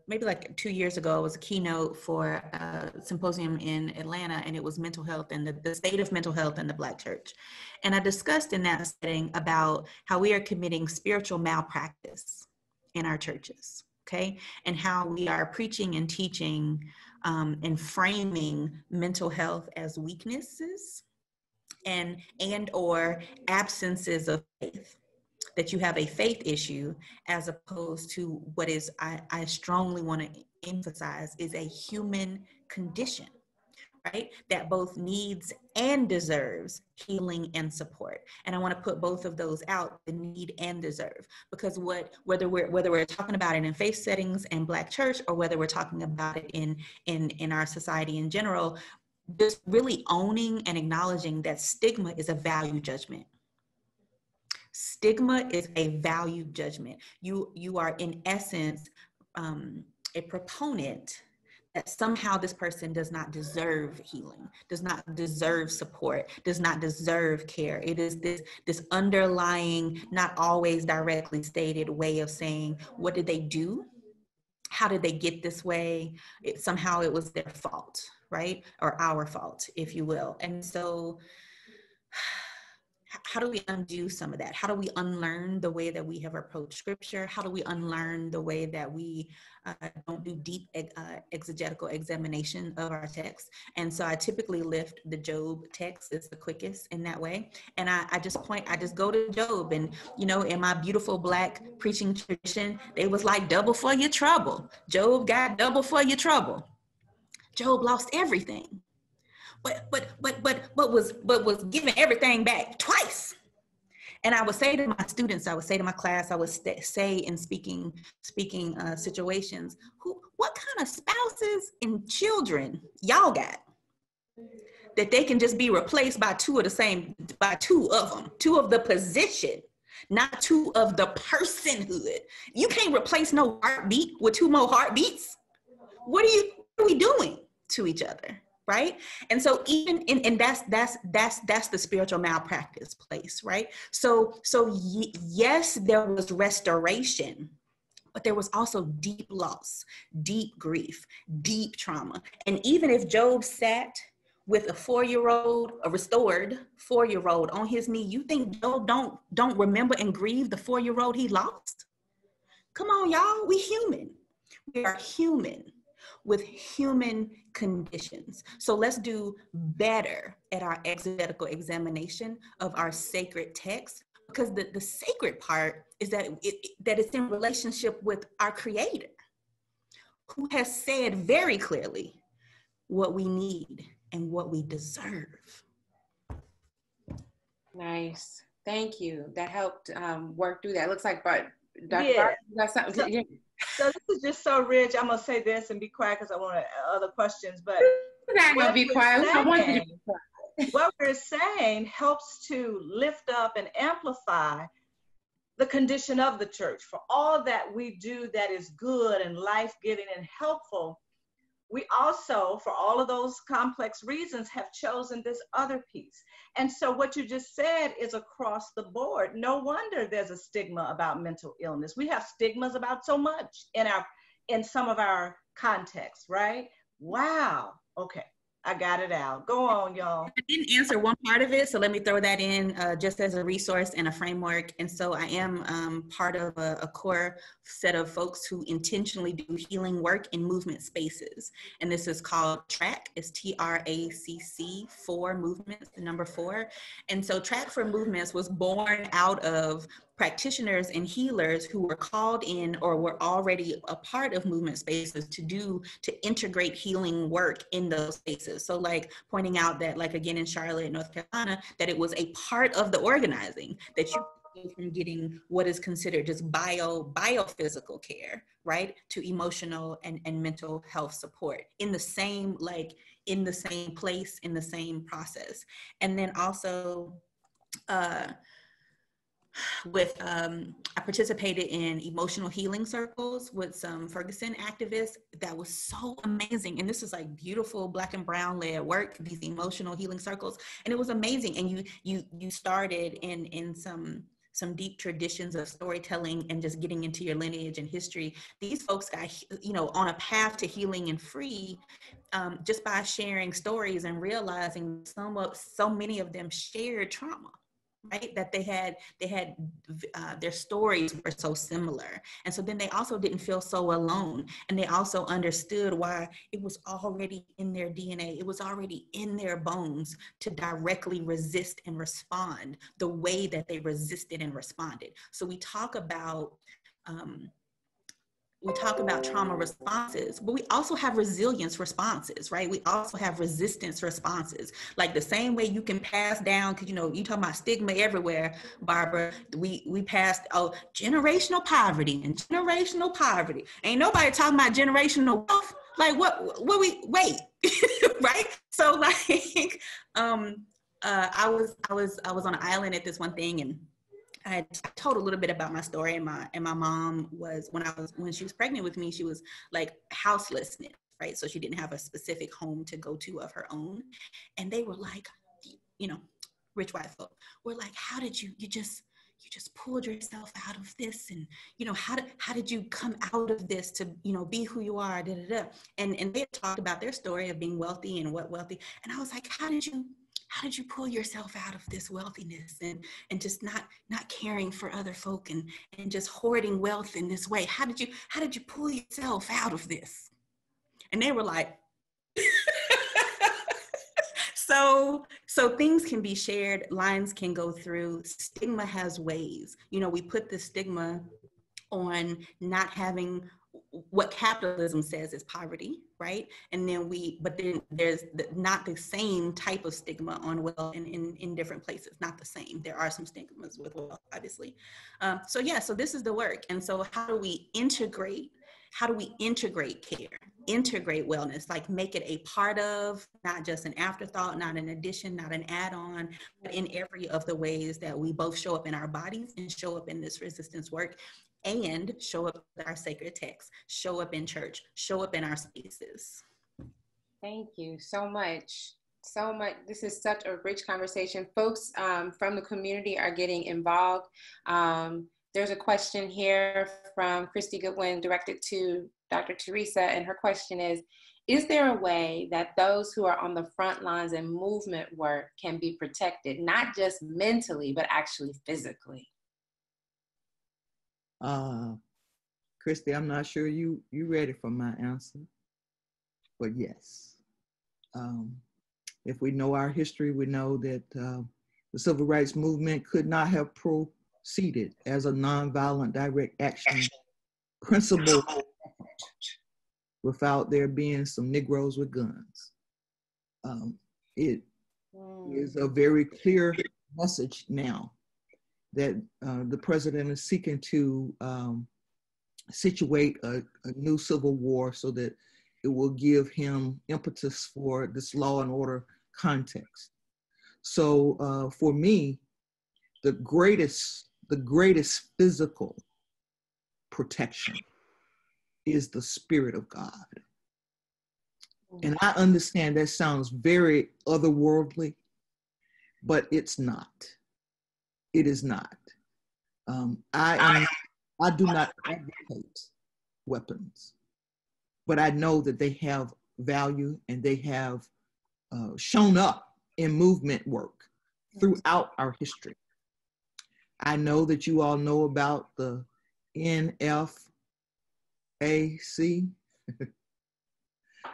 Maybe like 2 years ago, I was a keynote for a symposium in Atlanta, and it was mental health and the state of mental health in the Black church. And I discussed in that setting about how we are committing spiritual malpractice in our churches, okay? And how we are preaching and teaching and framing mental health as weaknesses and or absences of faith. That you have a faith issue, as opposed to what is, I strongly want to emphasize, is a human condition, right? That both needs and deserves healing and support. And I want to put both of those out, the need and deserve, because whether we're talking about it in faith settings and Black church, or whether we're talking about it in our society in general, just really owning and acknowledging that stigma is a value judgment. Stigma is a value judgment. You are in essence a proponent that somehow this person does not deserve healing, does not deserve support, does not deserve care. It is this underlying, not always directly stated way of saying, what did they do? How did they get this way? Somehow it was their fault, right? Or our fault, if you will. And so how do we undo some of that? How do we unlearn the way that we have approached scripture? How do we unlearn the way that we don't do deep exegetical examination of our text? And so I typically lift the Job text as the quickest in that way. And I just go to Job, and, you know, in my beautiful Black preaching tradition, they was like, double for your trouble. Job got double for your trouble. Job lost everything. But was given everything back twice. And I would say to my students, I would say to my class, I would say in speaking situations, what kind of spouses and children y'all got that they can just be replaced by two of them, two of the position, not two of the personhood. You can't replace no heartbeat with two more heartbeats. What are we doing to each other? Right? And so even and that's the spiritual malpractice place, right? So yes, there was restoration, but there was also deep loss, deep grief, deep trauma. And even if Job sat with a restored 4-year-old on his knee, you think Job don't remember and grieve the 4-year-old he lost? Come on, y'all, we human. We are human with human conditions. So let's do better at our exegetical examination of our sacred text, because the sacred part is that that it's in relationship with our Creator, who has said very clearly what we need and what we deserve. Nice. Thank you. That helped work through that. Looks like Dr. Yeah. Barbara, you got something? So this is just so rich. I'm gonna say this and be quiet because I want other questions. But We're not gonna be quiet. I want you to be quiet. What we're saying helps to lift up and amplify the condition of the church. For all that we do that is good and life-giving and helpful, we also, for all of those complex reasons, have chosen this other piece. And so what you just said is across the board. No wonder there's a stigma about mental illness. We have stigmas about so much in some of our contexts, right? Wow. Okay. I got it out. Go on, y'all. I didn't answer one part of it, so let me throw that in just as a resource and a framework. And so I am part of a core set of folks who intentionally do healing work in movement spaces. And this is called TRACK. It's TRACC, 4 movements, the number 4. And so TRACK for Movements was born out of practitioners and healers who were called in or were already a part of movement spaces to integrate healing work in those spaces. So like pointing out that, like again in Charlotte, North Carolina, that it was a part of the organizing that you go from getting what is considered just biophysical care, right, to emotional and mental health support in the same place, in the same process. And then also I participated in emotional healing circles with some Ferguson activists. That was so amazing. And this is like beautiful Black and brown led work, these emotional healing circles. And it was amazing. And you started in some deep traditions of storytelling and just getting into your lineage and history. These folks got, on a path to healing and free just by sharing stories and realizing so many of them shared trauma. Right, that they had their stories were so similar, and so then they also didn't feel so alone, and they also understood why it was already in their DNA, it was already in their bones to directly resist and respond the way that they resisted and responded. So we talk about trauma responses, but we also have resilience responses, right? We also have resistance responses. Like the same way you can pass down, because you talk about stigma everywhere, Barbara. We passed generational poverty and generational poverty. Ain't nobody talking about generational wealth. Like what we wait, right? So like I was on an island at this one thing, and I told a little bit about my story, and my mom was, when she was pregnant with me, she was like houselessness, right? So she didn't have a specific home to go to of her own. And they were like, rich white folk were like, how did you just pulled yourself out of this? And, how did you come out of this to, be who you are, da, da, da. And they had talked about their story of being wealthy and what wealthy. And I was like, how did you pull yourself out of this wealthiness and just not caring for other folk and just hoarding wealth in this way? How did you pull yourself out of this? And they were like, so things can be shared, lines can go through, stigma has ways. We put the stigma on not having what capitalism says is poverty, right? And then but then there's not the same type of stigma on wealth in different places, not the same. There are some stigmas with wealth, obviously. So this is the work. And so how do we integrate care, integrate wellness, like make it a part of, not just an afterthought, not an addition, not an add-on, but in every of the ways that we both show up in our bodies and show up in this resistance work, and show up with our sacred texts, show up in church, show up in our spaces. Thank you so much. So much. This is such a rich conversation. Folks from the community are getting involved. There's a question here from Christy Goodwin directed to Dr. Teresa, and her question is there a way that those who are on the front lines in movement work can be protected, not just mentally, but actually physically? Christy, I'm not sure you ready for my answer, but yes. If we know our history, we know that the civil rights movement could not have seated as a nonviolent direct action principle without there being some Negroes with guns. It is a very clear message now that the president is seeking to situate a new civil war so that it will give him impetus for this law and order context. So for me, the greatest physical protection is the Spirit of God. And I understand that sounds very otherworldly, but it's not. It is not. I do not advocate weapons, but I know that they have value and they have shown up in movement work throughout our history. I know that you all know about the NFAC.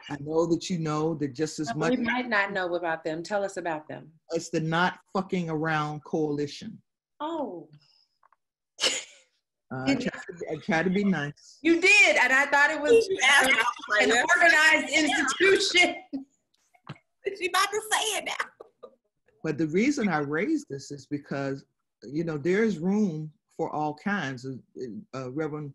I know that you know that just as much. We might not know about them. Tell us about them. It's the Not Fucking Around Coalition. Oh. I try to be nice. You did, and I thought it was an organized institution. She's about to say it now. But the reason I raised this is because, you know, there's room for all kinds. Reverend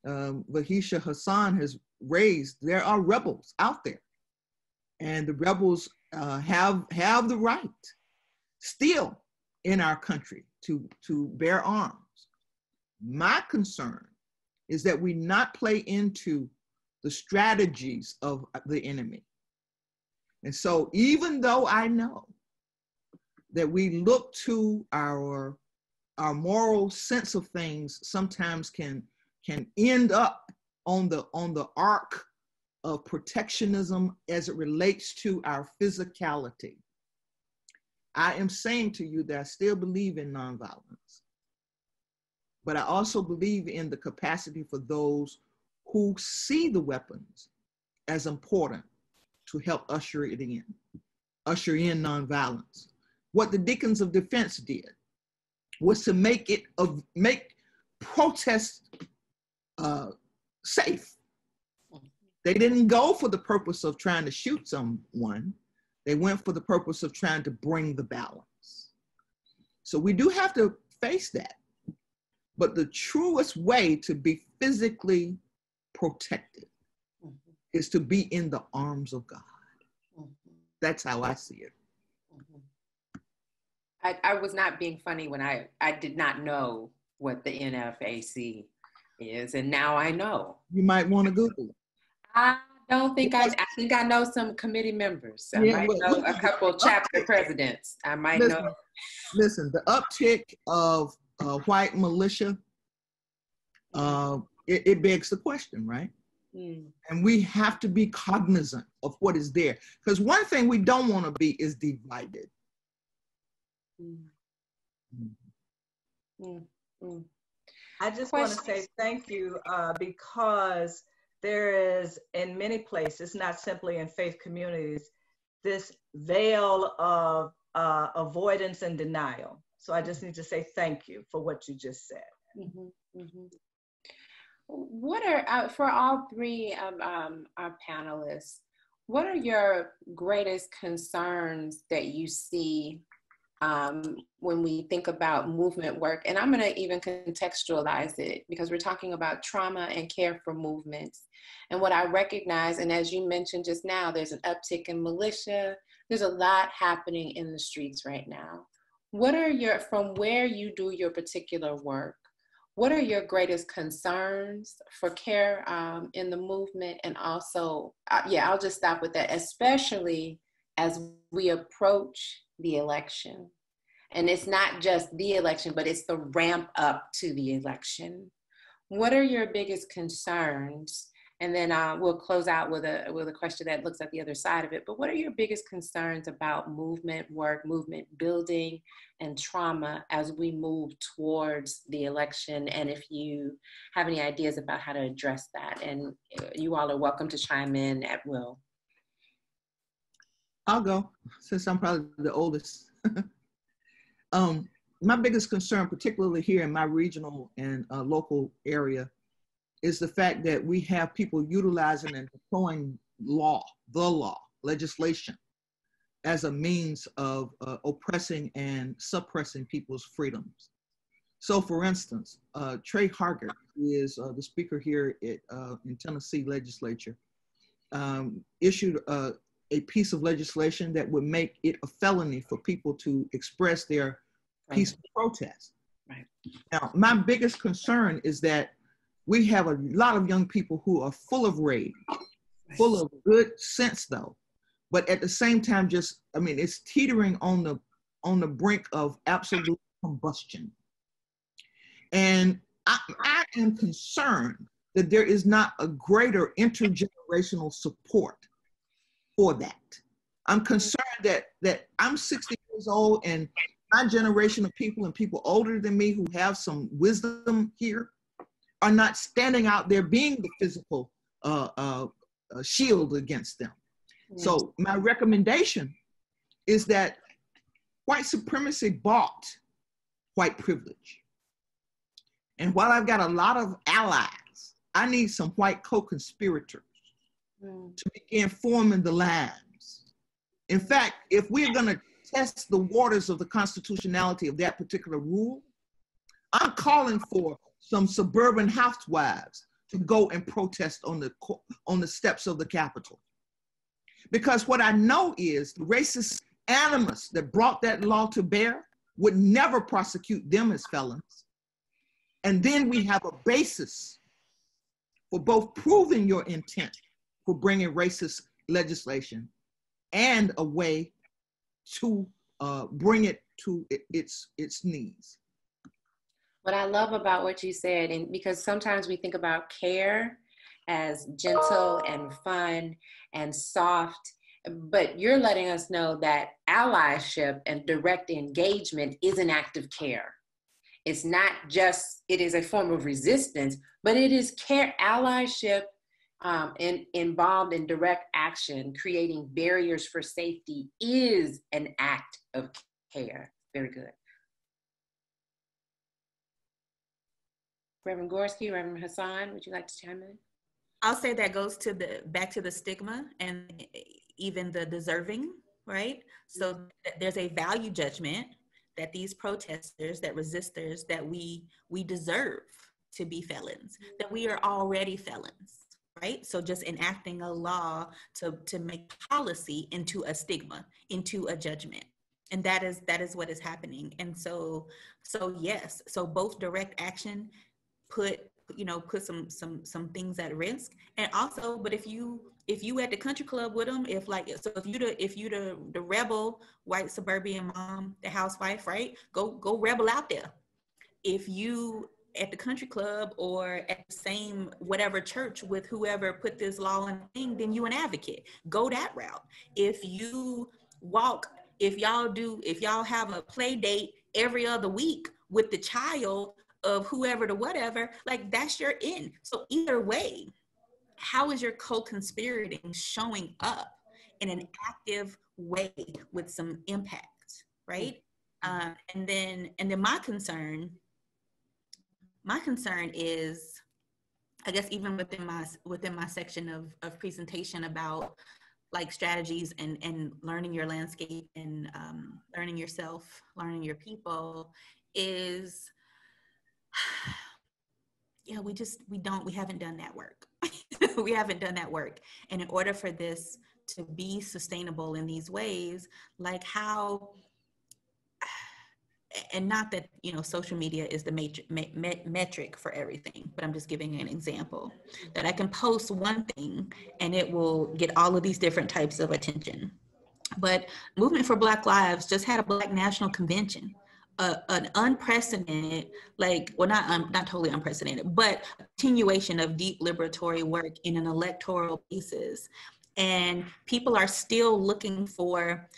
Vahisha Hassan has raised, there are rebels out there. And the rebels have the right still in our country to bear arms. My concern is that we not play into the strategies of the enemy. And so even though I know that we look to our moral sense of things sometimes can end up on the arc of protectionism as it relates to our physicality, I am saying to you that I still believe in nonviolence, but I also believe in the capacity for those who see the weapons as important to help usher in nonviolence. What the Deacons of Defense did was to make protest safe. They didn't go for the purpose of trying to shoot someone. They went for the purpose of trying to bring the balance. So we do have to face that. But the truest way to be physically protected is to be in the arms of God. That's how I see it. I was not being funny when I did not know what the NFAC is, and now I know. You might want to Google it. I don't think I think I know some committee members. I might know a couple chapter presidents. I might know. Listen, the uptick of white militia, it begs the question, right? And we have to be cognizant of what is there. Because one thing we don't want to be is divided. I just want to say thank you because there is, in many places, not simply in faith communities, this veil of avoidance and denial. So I just need to say thank you for what you just said. What are, for all three of our panelists, what are your greatest concerns that you see when we think about movement work? And I'm going to even contextualize it because we're talking about trauma and care for movements. And what I recognize, and as you mentioned just now, there's an uptick in militia. There's a lot happening in the streets right now. What are your, from where you do your particular work, what are your greatest concerns for care in the movement? And also, I'll just stop with that, especially as we approach the election. And it's not just the election, but it's the ramp up to the election. What are your biggest concerns? And then we'll close out with a question that looks at the other side of it. But what are your biggest concerns about movement work, movement building, and trauma as we move towards the election? And if you have any ideas about how to address that, and you all are welcome to chime in at will. I'll go, since I'm probably the oldest. my biggest concern, particularly here in my regional and local area, is the fact that we have people utilizing and deploying legislation, as a means of oppressing and suppressing people's freedoms. So for instance, Trey Hargett, who is the speaker here in Tennessee legislature, issued a piece of legislation that would make it a felony for people to express their peaceful protest. Right. Now, my biggest concern is that we have a lot of young people who are full of rage, full of good sense though, but at the same time, it's teetering on the brink of absolute combustion. And I am concerned that there is not a greater intergenerational support for that. I'm concerned that I'm 60 years old, and my generation of people and people older than me who have some wisdom here are not standing out there being the physical shield against them. Yes. So my recommendation is that white supremacy bought white privilege. And while I've got a lot of allies, I need some white co-conspirators to begin forming the lines. In fact, if we're going to test the waters of the constitutionality of that particular rule, I'm calling for some suburban housewives to go and protest on the steps of the Capitol. Because what I know is the racist animus that brought that law to bear would never prosecute them as felons. And then we have a basis for both proving your intent for bringing racist legislation and a way to bring it to its knees. What I love about what you said, and because sometimes we think about care as gentle and fun and soft, but you're letting us know that allyship and direct engagement is an act of care. It's not just, it is a form of resistance, but it is care. Allyship involved in direct action, creating barriers for safety, is an act of care. Very good. Reverend Gorski, Reverend Hassan, would you like to chime in? I'll say that goes to back to the stigma and even the deserving, right? So there's a value judgment that these protesters, that resistors, that we deserve to be felons, that we are already felons, right? So just enacting a law to make policy into a stigma, into a judgment. And that is what is happening. And so yes, so both direct action put some things at risk, and also, but if you at the country club with them, if you the rebel white suburban mom, the housewife, right, go rebel out there. If you at the country club or at the same whatever church with whoever put this law in thing, then you an advocate, go that route. If you walk, if y'all have a play date every other week with the child of whoever to whatever, like that's your in. So either way, how is your co-conspirating showing up in an active way with some impact, right? And then my concern is, I guess even within my section of presentation about like strategies and learning your landscape and learning yourself, learning your people, is yeah, we haven't done that work. We haven't done that work. And in order for this to be sustainable in these ways, like how, and not that, social media is the metric for everything, but I'm just giving an example that I can post one thing and it will get all of these different types of attention. But Movement for Black Lives just had a Black National Convention. An unprecedented, not totally unprecedented, but a continuation of deep liberatory work in an electoral basis. And people are still looking for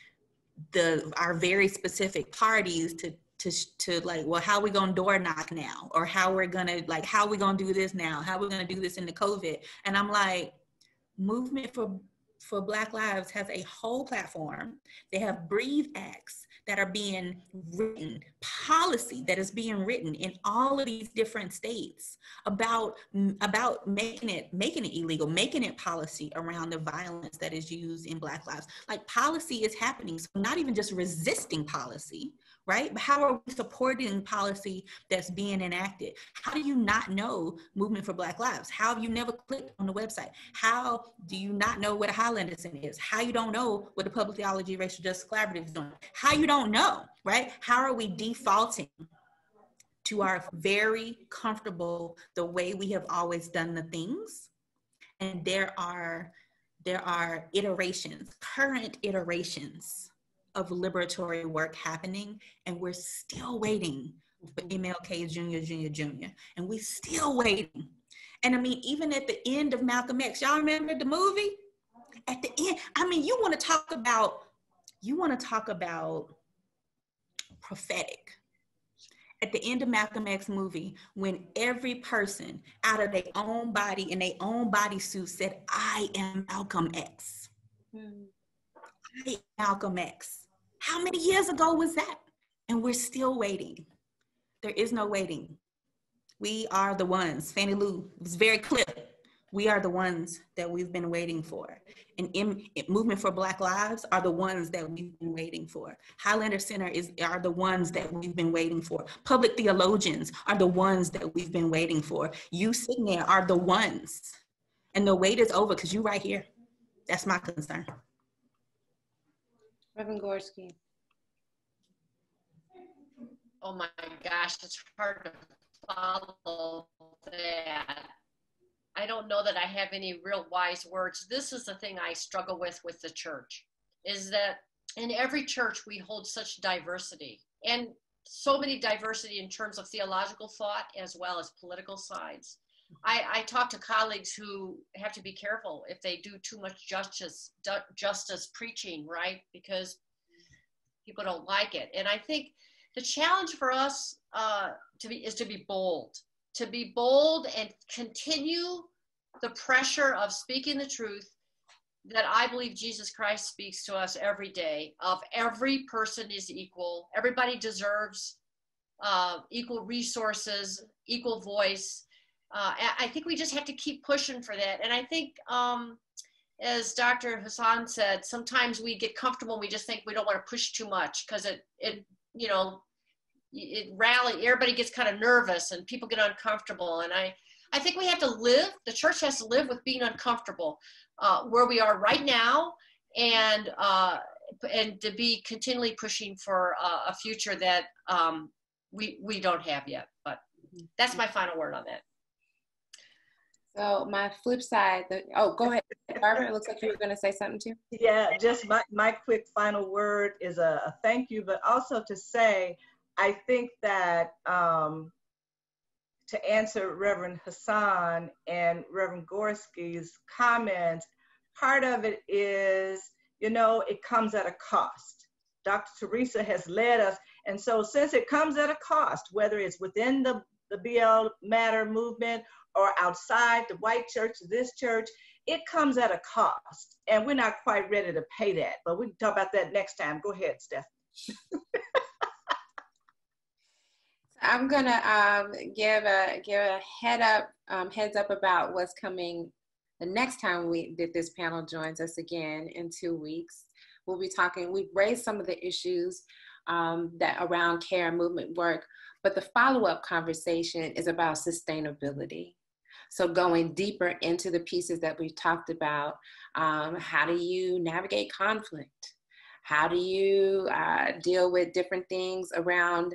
our very specific parties to like, well, how are we gonna door knock now? Or how are we gonna do this now? How are we gonna do this in the COVID? And I'm like, Movement for for Black Lives has a whole platform. They have Breathe Acts that are being written, policy that is being written in all of these different states about making it illegal, making it policy around the violence that is used in Black lives. Like, policy is happening. So not even just resisting policy, right? But how are we supporting policy that's being enacted? How do you not know Movement for Black Lives? How have you never clicked on the website? How do you not know what a Highlander Center is? How you don't know what the Public Theology Racial Justice Collaborative is doing? How you don't know, right? How are we defaulting to our very comfortable, the way we have always done the things? And there are iterations, current iterations of liberatory work happening, and we're still waiting for MLK Jr., and we're still waiting. And I mean, even at the end of Malcolm X, y'all remember the movie? At the end, I mean, you want to talk about prophetic. At the end of Malcolm X movie, when every person out of their own body, in their own bodysuit, said, I am Malcolm X. I am Malcolm X. How many years ago was that? And we're still waiting. There is no waiting. We are the ones. Fannie Lou, it was very clear. We are the ones that we've been waiting for. And Movement for Black Lives are the ones that we've been waiting for. Highlander Center are the ones that we've been waiting for. Public theologians are the ones that we've been waiting for. You sitting there are the ones. And the wait is over because you're right here. That's my concern. Reverend Gorski. Oh my gosh, it's hard to follow that. I don't know that I have any real wise words. This is the thing I struggle with the church, is that in every church we hold such diversity, and so many diversity in terms of theological thought as well as political sides. I talk to colleagues who have to be careful if they do too much justice preaching, right? Because people don't like it. And I think the challenge for us is to be bold and continue the pressure of speaking the truth that I believe Jesus Christ speaks to us every day, of every person is equal. Everybody deserves equal resources, equal voice. I think we just have to keep pushing for that. And I think, as Dr. Hassan said, sometimes we get comfortable and we just think we don't want to push too much because it everybody gets kind of nervous and people get uncomfortable. And I think we have to the church has to live with being uncomfortable where we are right now, and to be continually pushing for a future that we don't have yet. But that's my final word on that. So my flip side, go ahead, Barbara. It looks like you were going to say something too. Yeah, just my quick final word is a thank you, but also to say, I think that to answer Reverend Hassan and Reverend Gorski's comments, part of it is, it comes at a cost. Dr. Teresa has led us, and so since it comes at a cost, whether it's within the BL Matter movement or outside the white church, this church, it comes at a cost, and we're not quite ready to pay that, but we can talk about that next time. Go ahead, Steph. I'm gonna give a heads up about what's coming the next time this panel joins us again in 2 weeks. We'll be talking. We've raised some of the issues that around care and movement work, but the follow-up conversation is about sustainability. So going deeper into the pieces that we've talked about, how do you navigate conflict? How do you deal with different things around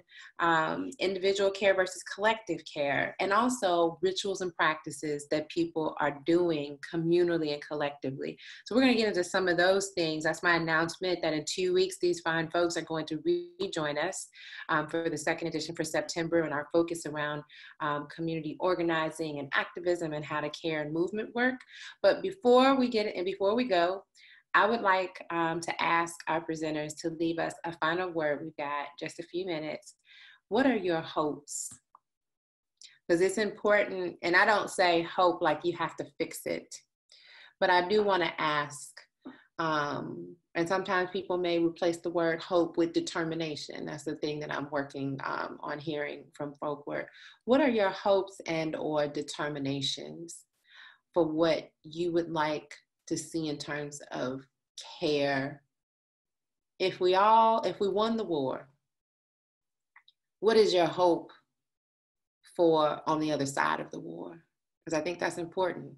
individual care versus collective care, and also rituals and practices that people are doing communally and collectively. So we're going to get into some of those things. That's my announcement that in 2 weeks, these fine folks are going to rejoin us for the second edition for September, and our focus around community organizing and activism and how to care and movement work. But before we go, I would like to ask our presenters to leave us a final word. We've got just a few minutes. What are your hopes? Because it's important, and I don't say hope like you have to fix it, but I do want to ask, And sometimes people may replace the word hope with determination. That's the thing that I'm working on hearing from folk. What are your hopes and or determinations for what you would like to see in terms of care? If we won the war, what is your hope for on the other side of the war? Because I think that's important.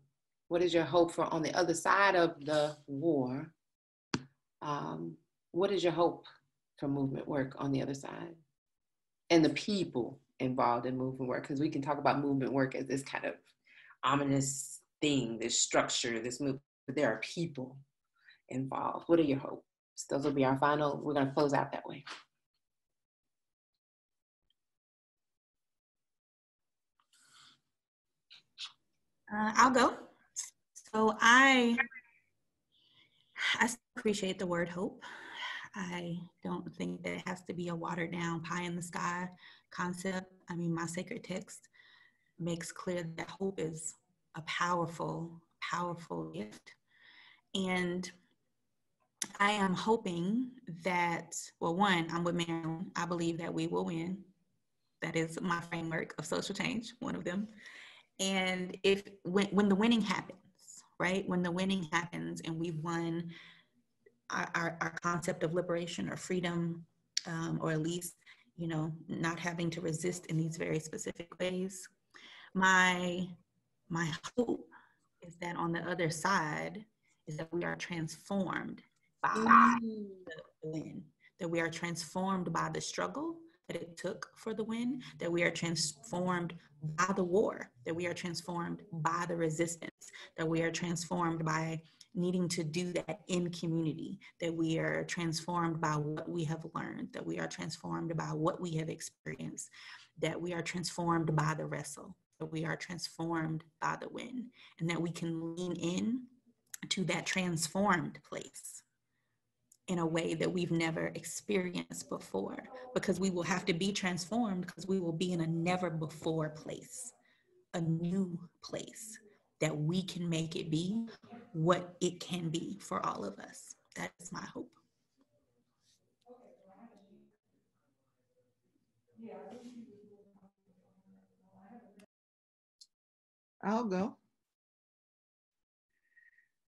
What is your hope for on the other side of the war? What is your hope for movement work on the other side? And the people involved in movement work, because we can talk about movement work as this kind of ominous thing, this structure, this movement, but there are people involved. What are your hopes? Those will be our final, we're going to close out that way. I'll go. So I appreciate the word hope. I don't think that it has to be a watered down pie in the sky concept. I mean, my sacred text makes clear that hope is a powerful, powerful gift. And I am hoping that, well, one, I'm with Marilyn. I believe that we will win. That is my framework of social change, one of them. And when the winning happens, right? When the winning happens and we've won our concept of liberation or freedom, or at least, not having to resist in these very specific ways. My hope is that on the other side is that we are transformed by the win, that we are transformed by the struggle that it took for the win, that we are transformed by the war, that we are transformed by the resistance, that we are transformed by needing to do that in community, that we are transformed by what we have learned, that we are transformed by what we have experienced, that we are transformed by the wrestle, that we are transformed by the win, and that we can lean in to that transformed place in a way that we've never experienced before, because we will have to be transformed because we will be in a never before place, a new place that we can make it be what it can be for all of us. That is my hope. I'll go.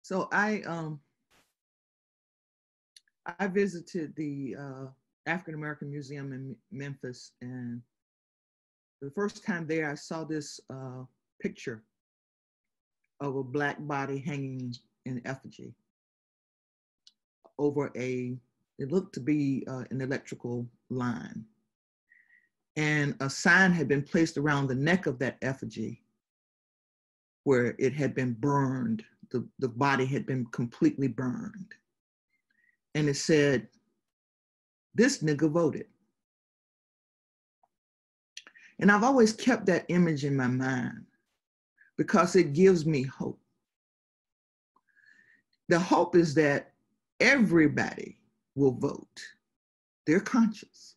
So I visited the African American Museum in Memphis, and the first time there I saw this picture of a Black body hanging in effigy over it looked to be an electrical line. And a sign had been placed around the neck of that effigy where it had been burned. The body had been completely burned. And it said, "This nigga voted." And I've always kept that image in my mind because it gives me hope. The hope is that everybody will vote. They're conscious.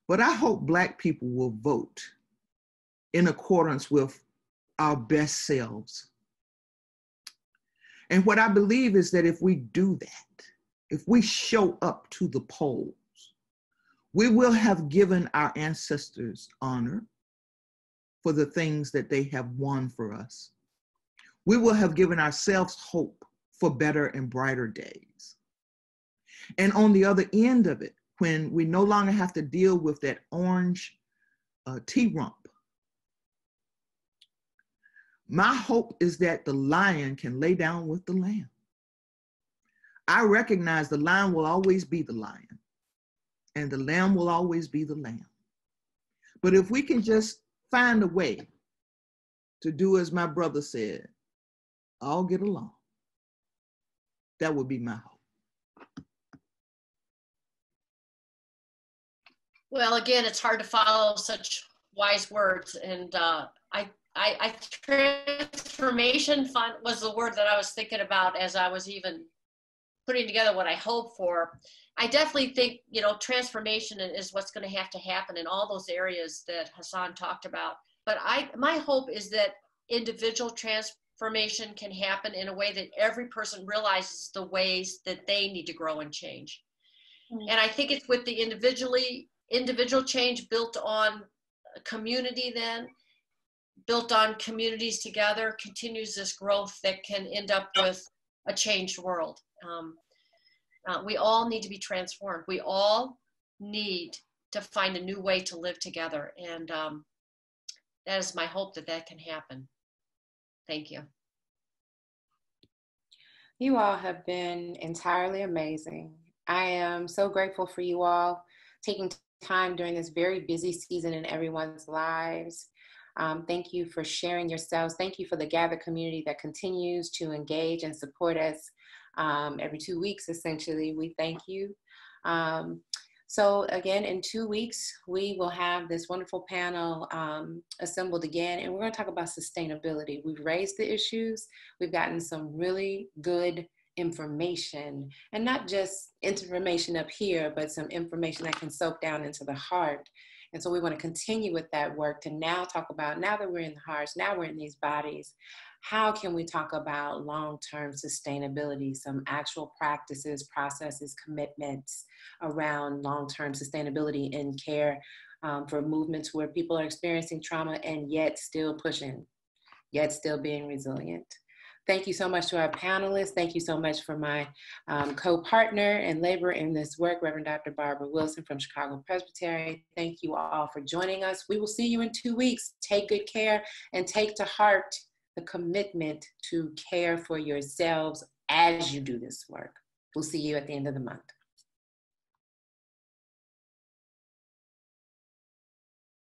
But I hope Black people will vote in accordance with our best selves. And what I believe is that if we do that, if we show up to the polls, we will have given our ancestors honor for the things that they have won for us. We will have given ourselves hope for better and brighter days. And on the other end of it, when we no longer have to deal with that orange tea rump, my hope is that the lion can lay down with the lamb. I recognize the lion will always be the lion, and the lamb will always be the lamb. But if we can just find a way to do as my brother said, all get along, that would be my hope. Well, again, it's hard to follow such wise words, and transformation fund was the word that I was thinking about as I was even putting together what I hope for. I definitely think, transformation is what's going to have to happen in all those areas that Hassan talked about. But my hope is that individual transformation can happen in a way that every person realizes the ways that they need to grow and change. And I think it's with the individual change built on community, then built on communities together, continues this growth that can end up with a changed world. We all need to be transformed. We all need to find a new way to live together. And that is my hope that that can happen. Thank you. You all have been entirely amazing. I am so grateful for you all taking time during this very busy season in everyone's lives. Thank you for sharing yourselves. Thank you for the gathered community that continues to engage and support us every 2 weeks, essentially. We thank you. So again, in 2 weeks, we will have this wonderful panel assembled again, and we're going to talk about sustainability. We've raised the issues. We've gotten some really good information, and not just information up here, but some information that can soak down into the heart. And so we want to continue with that work to now talk about, now that we're in the hearts, now we're in these bodies, how can we talk about long-term sustainability, some actual practices, processes, commitments around long-term sustainability in care for movements where people are experiencing trauma and yet still pushing, yet still being resilient. Thank you so much to our panelists. Thank you so much for my co-partner and laborer in this work, Reverend Dr. Barbara Wilson from Chicago Presbytery. Thank you all for joining us. We will see you in 2 weeks. Take good care and take to heart the commitment to care for yourselves as you do this work. We'll see you at the end of the month.